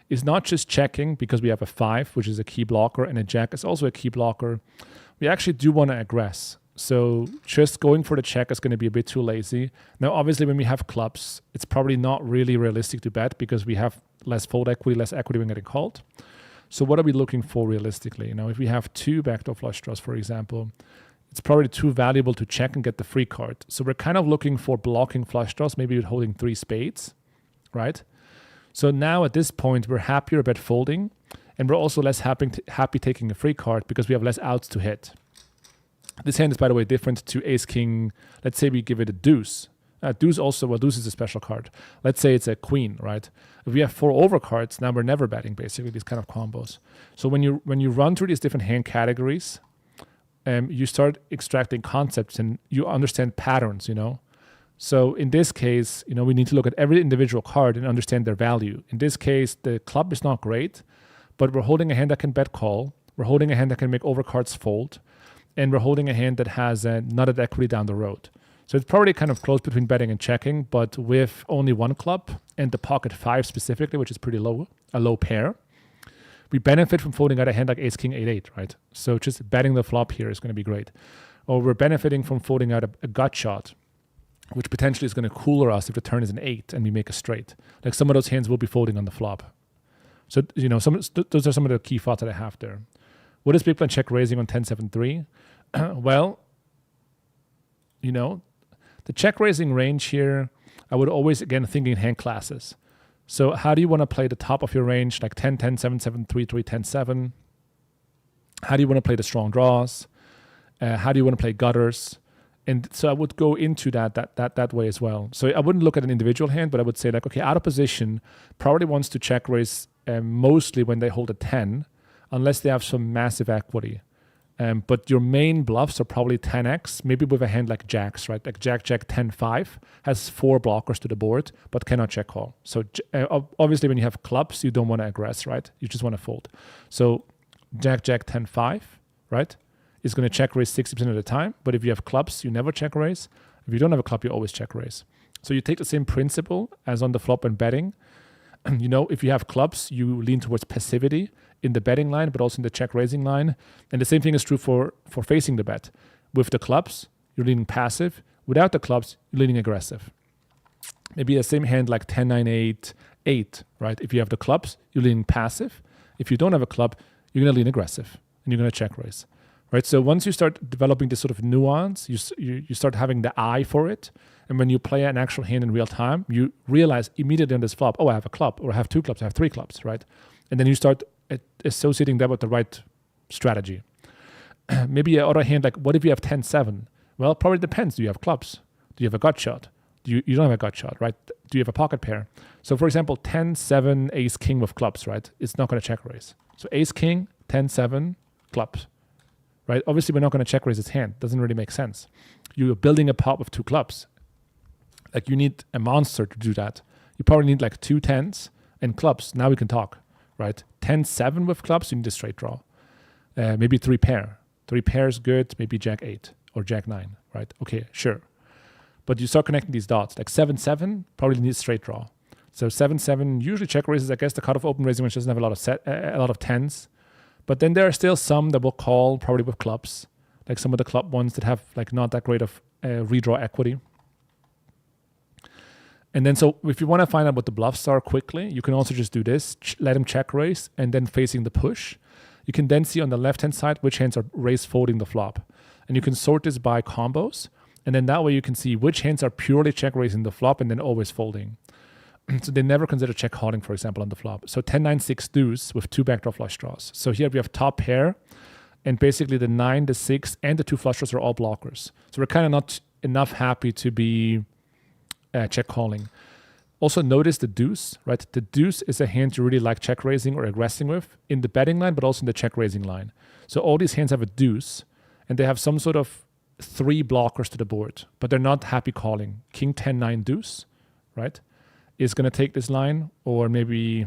A: is not just checking because we have a 5, which is a key blocker, and a jack is also a key blocker. We actually do want to aggress. So just going for the check is going to be a bit too lazy. Now, obviously, when we have clubs, it's probably not really realistic to bet because we have less fold equity, less equity when getting called. So what are we looking for realistically? If we have two backdoor flush draws, for example, it's probably too valuable to check and get the free card. So we're kind of looking for blocking flush draws, maybe with holding 3 spades, right? So now at this point, we're happier about folding, and we're also less happy taking a free card because we have less outs to hit. This hand is, by the way, different to ace, king. Let's say we give it a deuce. Deuce is a special card. Let's say it's a queen, right? If we have 4 overcards, now we're never betting, basically, these kind of combos. So when you run through these different hand categories, you start extracting concepts and you understand patterns, So in this case, we need to look at every individual card and understand their value. In this case, the club is not great, but we're holding a hand that can bet call. We're holding a hand that can make overcards fold. And we're holding a hand that has nutted equity down the road. So it's probably kind of close between betting and checking, but with only one club and the pocket 5 specifically, which is pretty low, a low pair, we benefit from folding out a hand like ace, king, 8, 8, right? So just betting the flop here is going to be great. Or we're benefiting from folding out a gut shot, which potentially is going to cooler us if the turn is an 8 and we make a straight. Like some of those hands will be folding on the flop. So, those are some of the key thoughts that I have there. What is big blind check raising on 10-7-3? Well, the check raising range here, I would always, again, think in hand classes. So how do you want to play the top of your range, like 10-10, 7-7, 3-3, 10-7? How do you want to play the strong draws? How do you want to play gutters? And so I would go into that way as well. So I wouldn't look at an individual hand, but I would say like, okay, out of position, probably wants to check raise mostly when they hold a 10, unless they have some massive equity. But your main bluffs are probably 10x, maybe with a hand like jacks, right? Like jack, 10-5 has 4 blockers to the board, but cannot check call. So obviously when you have clubs, you don't want to aggress, right? You just want to fold. So jack, 10-5, right, is going to check raise 60% of the time. But if you have clubs, you never check raise. If you don't have a club, you always check raise. So you take the same principle as on the flop and betting. If you have clubs, you lean towards passivity in the betting line, but also in the check raising line. And the same thing is true for facing the bet. With the clubs, you're leaning passive. Without the clubs, you're leaning aggressive. Maybe the same hand like 10-9-8, 8, right? If you have the clubs, you're leaning passive. If you don't have a club, you're going to lean aggressive and you're going to check raise, right? So once you start developing this sort of nuance, you start having the eye for it. And when you play an actual hand in real time, you realize immediately on this flop, oh, I have a club, or I have 2 clubs, I have 3 clubs, right? And then you start associating that with the right strategy. Maybe another hand like, what if you have 10-7? Well, it probably depends. Do you have clubs? Do you have a gut shot? You don't have a gut shot, right? Do you have a pocket pair? So for example, 10-7, ace, king with clubs, right? It's not going to check raise. So ace, king, 10-7, clubs, right? Obviously, we're not going to check raise its hand. Doesn't really make sense. You're building a pot with 2 clubs. Like you need a monster to do that. You probably need like 2 10s and clubs. Now we can talk, right? 10-7 with clubs, you need a straight draw. Maybe 3 pair. 3 pairs good, maybe jack 8 or jack 9, right? Okay, sure. But you start connecting these dots. Like 7-7 probably needs straight draw. So 7-7 usually check raises. I guess the cutoff open raising, which doesn't have a lot of tens. But then there are still some that will call probably with clubs, like some of the club ones that have like not that great of redraw equity. And then so if you want to find out what the bluffs are quickly, you can also just do this, let him check raise, and then facing the push. You can then see on the left-hand side which hands are raise folding the flop. And you can sort this by combos. And then that way you can see which hands are purely check raising the flop and then always folding. So they never consider check calling, for example, on the flop. So 10-9-6 deuce with 2 backdoor flush draws. So here we have top pair, and basically the 9, the 6, and the 2 flush draws are all blockers. So we're kind of not enough happy to be check calling. Also notice the deuce, right? The deuce is a hand you really like check raising or aggressing with in the betting line, but also in the check raising line. So all these hands have a deuce, and they have some sort of 3 blockers to the board, but they're not happy calling. King 10-9 deuce, right, is going to take this line, or maybe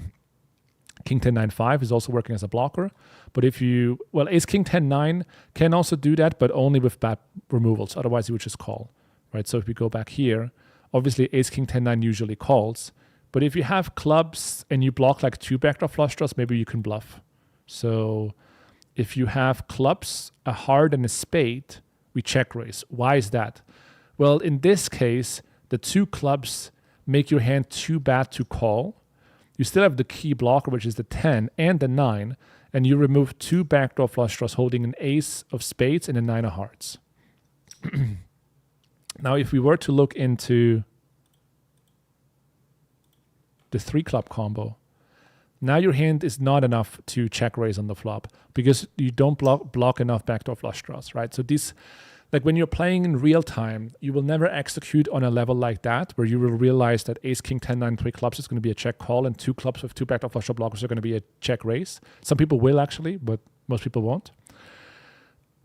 A: King 10-9-5 is also working as a blocker. But if you, well, ace King 10-9 can also do that, but only with bad removals. Otherwise, you would just call, right? So if we go back here, obviously ace King 10-9 usually calls. But if you have clubs and you block like 2 backdoor flush draws, maybe you can bluff. So if you have clubs, a heart, and a spade, we check raise. Why is that? Well, in this case, the 2 clubs make your hand too bad to call. You still have the key blocker, which is the 10 and the 9, and you remove 2 backdoor flush draws holding an ace of spades and a 9 of hearts. Now, if we were to look into the 3 club combo, now your hand is not enough to check raise on the flop because you don't block enough backdoor flush draws, right? So these, like when you're playing in real time, you will never execute on a level like that where you will realize that ace King 10-9 3 clubs is going to be a check call and 2 clubs with 2 backdoor flush draw blockers are going to be a check raise. Some people will actually, but most people won't.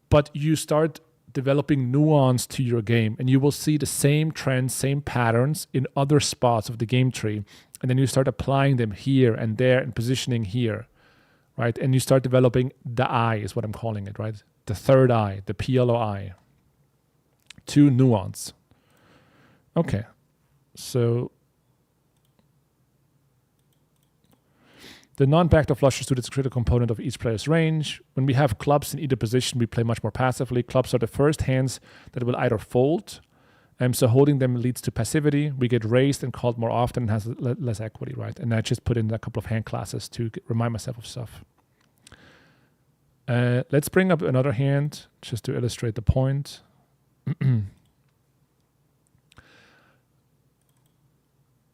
A: But you start developing nuance to your game, and you will see the same trends, same patterns in other spots of the game tree. And then you start applying them here and there and positioning here, right? And you start developing the eye is what I'm calling it, right? The third eye, the PLO eye. To nuance. Okay, so the non-backdoor flush suit is a critical component of each player's range. When we have clubs in either position, we play much more passively. Clubs are the first hands that will either fold, so holding them leads to passivity. We get raised and called more often and has less equity, right? And I just put in a couple of hand classes to remind myself of stuff. Let's bring up another hand just to illustrate the point.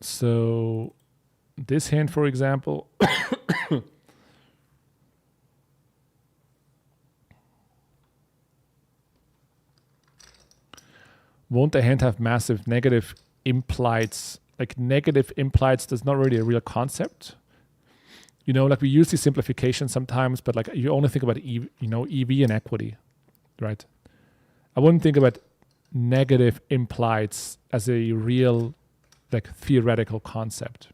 A: So this hand, for example, won't the hand have massive negative implieds? Like negative implieds is not really a real concept. You know, like we use these simplifications sometimes, but like you only think about EV and equity, right? I wouldn't think about negative implieds as a real, like theoretical concept.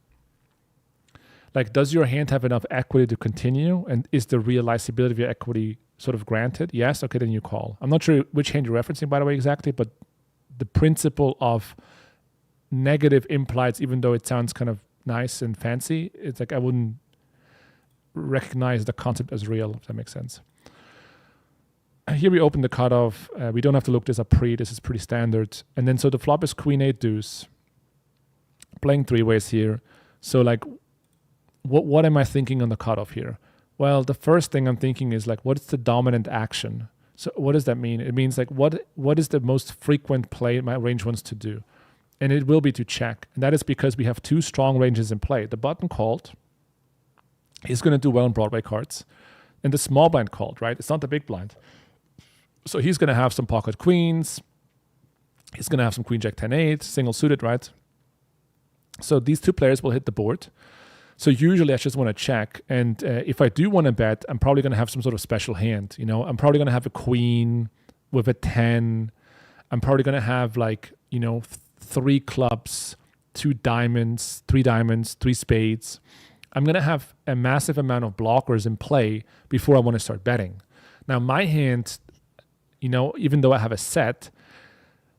A: Like, does your hand have enough equity to continue? And is the realizability of your equity sort of granted? Yes. Okay, then you call. I'm not sure which hand you're referencing, by the way, exactly, but the principle of negative implieds, even though it sounds kind of nice and fancy, it's like I wouldn't recognize the concept as real, if that makes sense. Here we open the cutoff. We don't have to look this up this is pretty standard. And then so the flop is queen 8 deuce. Playing 3 ways here. So like, what am I thinking on the cutoff here? Well, the first thing I'm thinking is like, what's the dominant action? So what does that mean? It means like, what is the most frequent play my range wants to do? And it will be to check. And that is because we have 2 strong ranges in play. The button called is going to do well on Broadway cards. And the small blind called, right? It's not the big blind. So he's going to have some pocket queens. He's going to have some queen jack 10-8, single suited, right? So these 2 players will hit the board. So usually I just want to check. And if I do want to bet, I'm probably going to have some sort of special hand. You know, I'm probably going to have a queen with a 10. I'm probably going to have like, 3 clubs, 2 diamonds, 3 diamonds, 3 spades. I'm going to have a massive amount of blockers in play before I want to start betting. Now my hand, even though I have a set,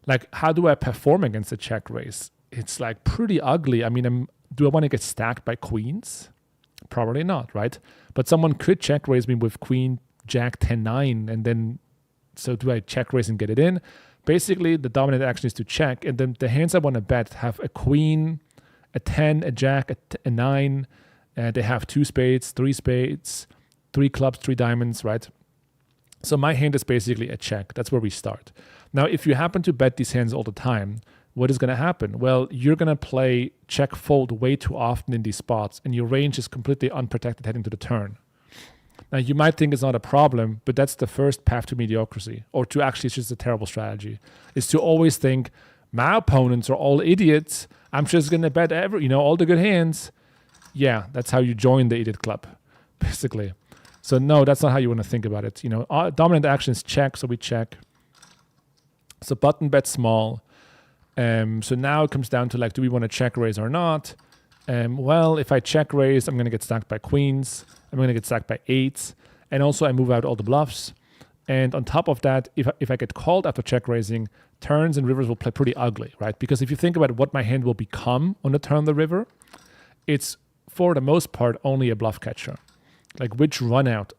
A: Like, how do I perform against a check raise? It's like pretty ugly. I mean, do I want to get stacked by queens? Probably not, right? But someone could check raise me with queen, jack, 10-9, and then, so do I check raise and get it in? Basically, the dominant action is to check, and then the hands I want to bet have a queen, a 10, a jack, a 9, and they have 2 spades, 3 spades, 3 clubs, 3 diamonds, right? So my hand is basically a check. That's where we start. Now, if you happen to bet these hands all the time, what is going to happen? Well, you're going to play check fold way too often in these spots, and your range is completely unprotected heading to the turn. Now, you might think it's not a problem, but that's the first path to mediocrity, or to actually, it's just a terrible strategy, is to always think, my opponents are all idiots. I'm just going to bet all the good hands. Yeah, that's how you join the idiot club, basically. So no, that's not how you want to think about it. Dominant action is check, so we check. So button bet small. So now it comes down to like, do we want to check raise or not? Well, if I check raise, I'm going to get stacked by queens. I'm going to get stacked by 8s. And also I move out all the bluffs. And on top of that, if I get called after check raising, turns and rivers will play pretty ugly, right? Because if you think about what my hand will become on the turn of the river, it's for the most part only a bluff catcher. Like, which run out,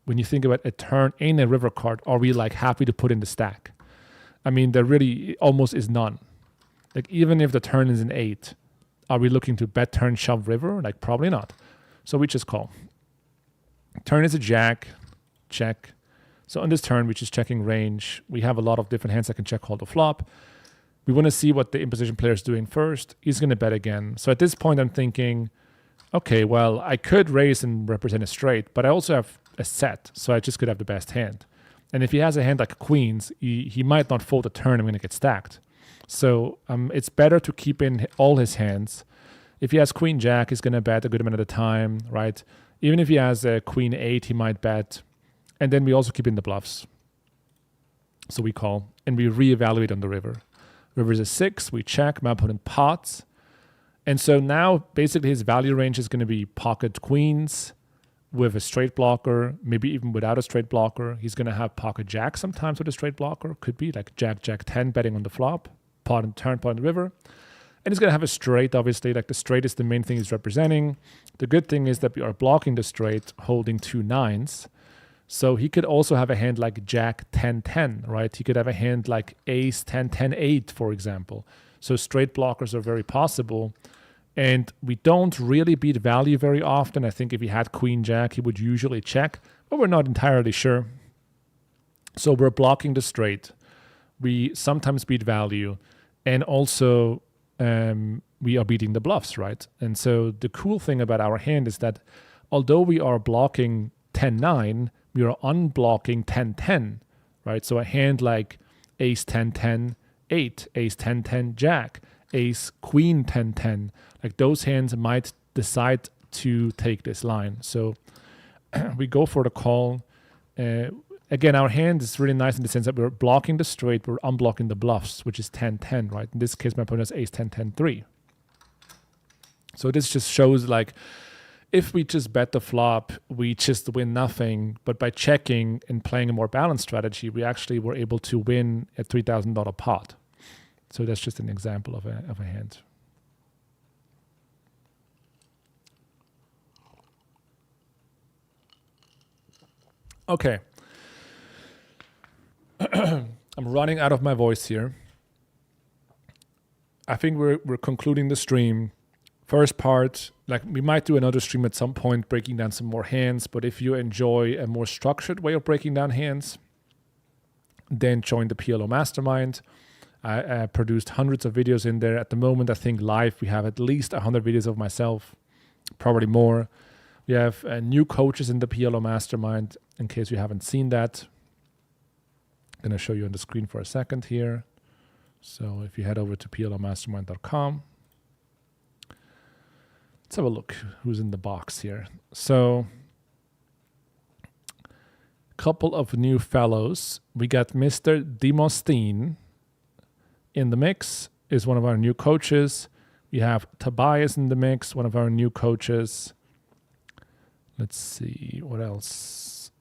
A: when you think about a turn and a river card, are we like happy to put in the stack? I mean, there really almost is none. Like, even if the turn is an 8, are we looking to bet turn, shove river? Like, probably not. So we just call. Turn is a jack, check. So on this turn, which is checking range, we have a lot of different hands that can check call the flop. We want to see what the imposition player is doing first. He's going to bet again. So at this point, I'm thinking, okay, well, I could raise and represent a straight, but I also have a set, so I just could have the best hand. And if he has a hand like queens, he might not fold a turn. I'm going to get stacked. So it's better to keep in all his hands. If he has queen jack, he's going to bet a good amount of the time, right? Even if he has a queen 8, he might bet. And then we also keep in the bluffs. So we call, and we reevaluate on the river. River is a 6, we check, my opponent pots. And so now basically his value range is going to be pocket queens with a straight blocker, maybe even without a straight blocker. He's going to have pocket jack sometimes with a straight blocker. Could be like jack, jack 10 betting on the flop, pot and turn, pot on the river. And he's going to have a straight, obviously. Like, the straight is the main thing he's representing. The good thing is that we are blocking the straight, holding 2 9s. So he could also have a hand like jack 10-10, right? He could have a hand like ace 10-10-8, for example. So straight blockers are very possible. And we don't really beat value very often. I think if he had queen jack, he would usually check, but we're not entirely sure. So we're blocking the straight. We sometimes beat value. And also we are beating the bluffs, right? And so the cool thing about our hand is that although we are blocking 10-9, we are unblocking 10-10, right? So a hand like ace 10-10, 8, ace 10-10, jack, ace queen 10-10, like those hands might decide to take this line. So we go for the call. Again, our hand is really nice in the sense that we're blocking the straight, we're unblocking the bluffs, which is 10-10, right? In this case, my opponent has ace 10-10-3. So this just shows like, if we just bet the flop, we just win nothing. But by checking and playing a more balanced strategy, we actually were able to win a $3,000 pot. So that's just an example of a hand. Okay. I'm running out of my voice here. I think we're concluding the stream. First part, like, we might do another stream at some point breaking down some more hands, but if you enjoy a more structured way of breaking down hands, then join the PLO Mastermind. I produced hundreds of videos in there. At the moment, I think live we have at least 100 videos of myself, probably more. We have new coaches in the PLO Mastermind, in case you haven't seen that. I'm going to show you on the screen for a second here. So if you head over to PLOmastermind.com, let's have a look who's in the box here. So a couple of new fellows. We got Mr. Demosthenes in the mix, is one of our new coaches. We have Tobias in the mix, one of our new coaches. Let's see, what else?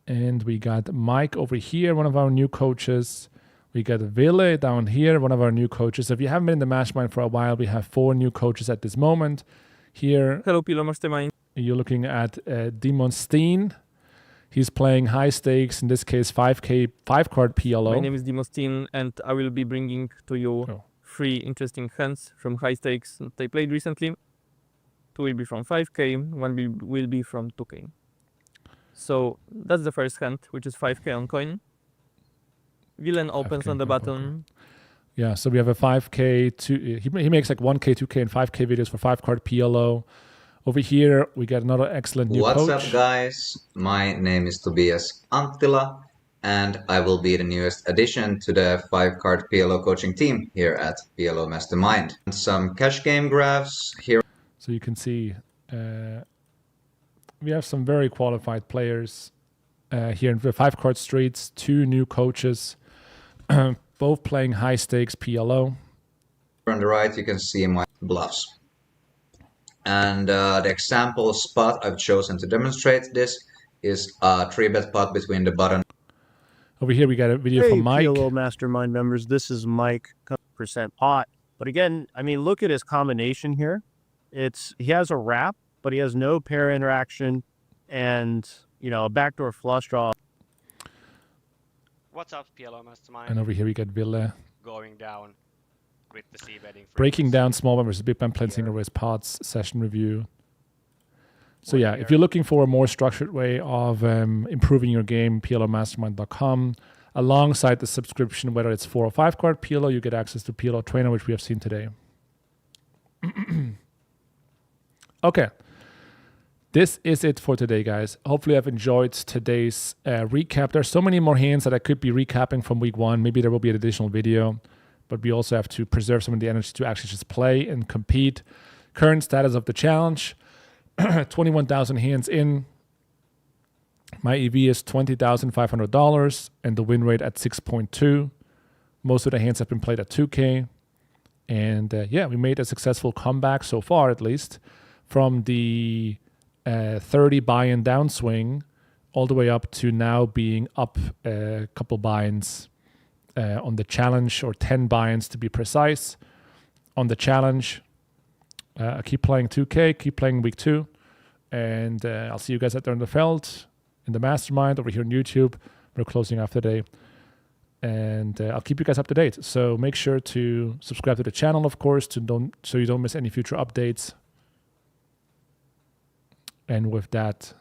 A: And we got Mike over here, one of our new coaches. We got Ville down here, one of our new coaches. If you haven't been in the mastermind for a while, we have 4 new coaches at this moment. Here,
B: Hello, PLO Mastermind.
A: You're looking at Demon Steen. He's playing high stakes, in this case 5K, 5-card PLO.
B: My name is Demostin, and I will be bringing to you 3 interesting hands from high stakes that I played recently. 2 will be from 5K, 1 will be from 2K. So that's the first hand, which is 5K on coin. Villain opens on the button.
A: Yeah, so we have a 5K, he makes like 1K, 2K, and 5K videos for 5-card PLO. Over here, we got another excellent new coach.
C: What's up, guys? My name is Tobias Anttila, and I will be the newest addition to the 5-card PLO coaching team here at PLO Mastermind. Some cash game graphs here.
A: So you can see we have some very qualified players here in the 5-card streets, 2 new coaches, both playing high stakes PLO.
C: On the right, you can see my bluffs. And the example spot I've chosen to demonstrate this is a 3-bet pot between the button.
A: Over here, we got a video from Mike.
D: PLO Mastermind members, this is Mike, percent pot. But again, I mean, look at his combination here. He has a wrap, but he has no pair interaction and, you know, a backdoor flush draw.
E: What's up, PLO Mastermind?
A: And over here, we got Ville.
E: Going down with the c-betting.
A: Breaking down small blind versus big blind, plain single raise pots, session review. So yeah, if you're looking for a more structured way of improving your game, PLOmastermind.com. Alongside the subscription, whether it's 4 or 5-card PLO, you get access to PLO Trainer, which we have seen today. Okay. This is it for today, guys. Hopefully I've enjoyed today's recap. There's so many more hands that I could be recapping from week 1. Maybe there will be an additional video, but we also have to preserve some of the energy to actually just play and compete. Current status of the challenge, 21,000 hands in. My EV is $20,500 and the win rate at 6.2. Most of the hands have been played at 2K. And yeah, we made a successful comeback so far, at least, from the 30 buy-in downswing all the way up to now being up a couple buy-ins on the challenge, or 10 buy-ins to be precise. On the challenge, I keep playing 2K, keep playing week 2, and I'll see you guys out there in the field, in the mastermind, over here on YouTube. We're closing after today, and I'll keep you guys up to date. So make sure to subscribe to the channel, of course, so you don't miss any future updates. And with that,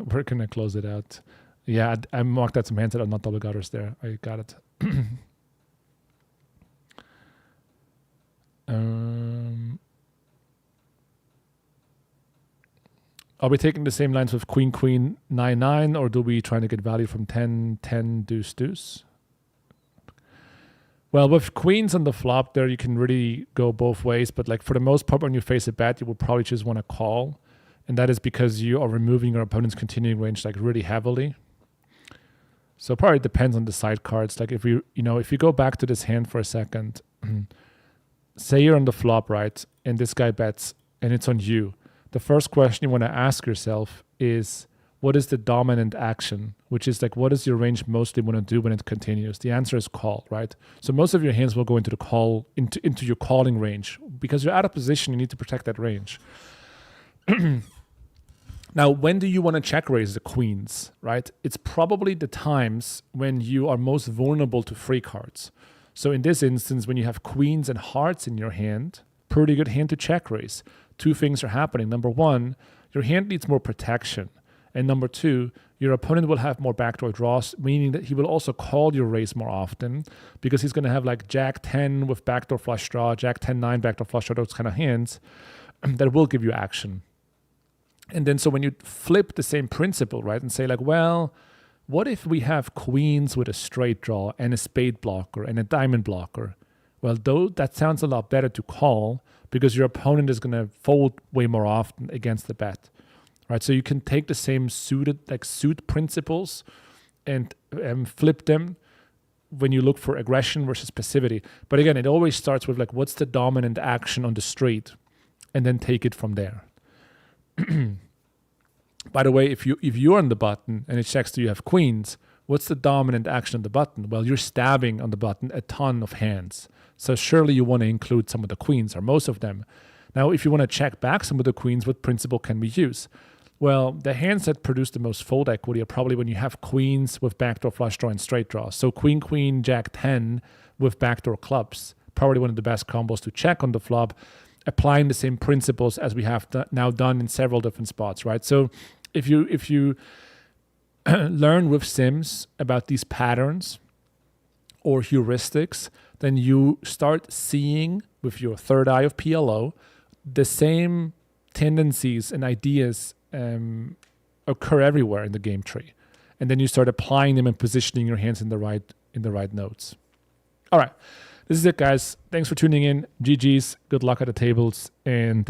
A: we're going to close it out. Yeah, I marked out some hands that are not double gutters there. I got it. Are we taking the same lines with Queen, Queen, 9-9, or do we trying to get value from 10, 10, deuce, deuce? Well, with queens on the flop there, you can really go both ways. But like for the most part, when you face a bet, you will probably just want to call. And that is because you are removing your opponent's continuing range like really heavily. So it probably depends on the side cards. Like if you go back to this hand for a second, say you're on the flop, right? And this guy bets and it's on you. The first question you want to ask yourself is, what is the dominant action? Which is like, what does your range mostly want to do when it continues? The answer is call, right? So most of your hands will go into the call, into your calling range. Because you're out of position, you need to protect that range. Now, when do you want to check raise the queens, right? It's probably the times when you are most vulnerable to free cards. So in this instance, when you have queens and hearts in your hand, pretty good hand to check raise. 2 things are happening. Number 1, your hand needs more protection. And number 2, your opponent will have more backdoor draws, meaning that he will also call your raise more often because he's going to have like Jack 10 with backdoor flush draw, Jack 10-9 backdoor flush draw, those kind of hands that will give you action. And then so when you flip the same principle, right, and say like, well, what if we have queens with a straight draw and a spade blocker and a diamond blocker? Well, that sounds a lot better to call because your opponent is going to fold way more often against the bet, right? So you can take the same suit principles and flip them when you look for aggression versus passivity. But again, it always starts with like, what's the dominant action on the street, and then take it from there. By the way, if you're on the button and it checks that you have queens, what's the dominant action on the button? Well, you're stabbing on the button a ton of hands. So surely you want to include some of the queens or most of them. Now, if you want to check back some of the queens, what principle can we use? Well, the hands that produce the most fold equity are probably when you have queens with backdoor flush draw and straight draw. So queen, queen, jack 10 with backdoor clubs, probably one of the best combos to check on the flop, applying the same principles as we have now done in several different spots, right? So if you learn with sims about these patterns or heuristics, then you start seeing with your third eye of PLO the same tendencies and ideas occur everywhere in the game tree, and then you start applying them and positioning your hands in the right notes. All right, this is it, guys. Thanks for tuning in. GG's. Good luck at the tables, and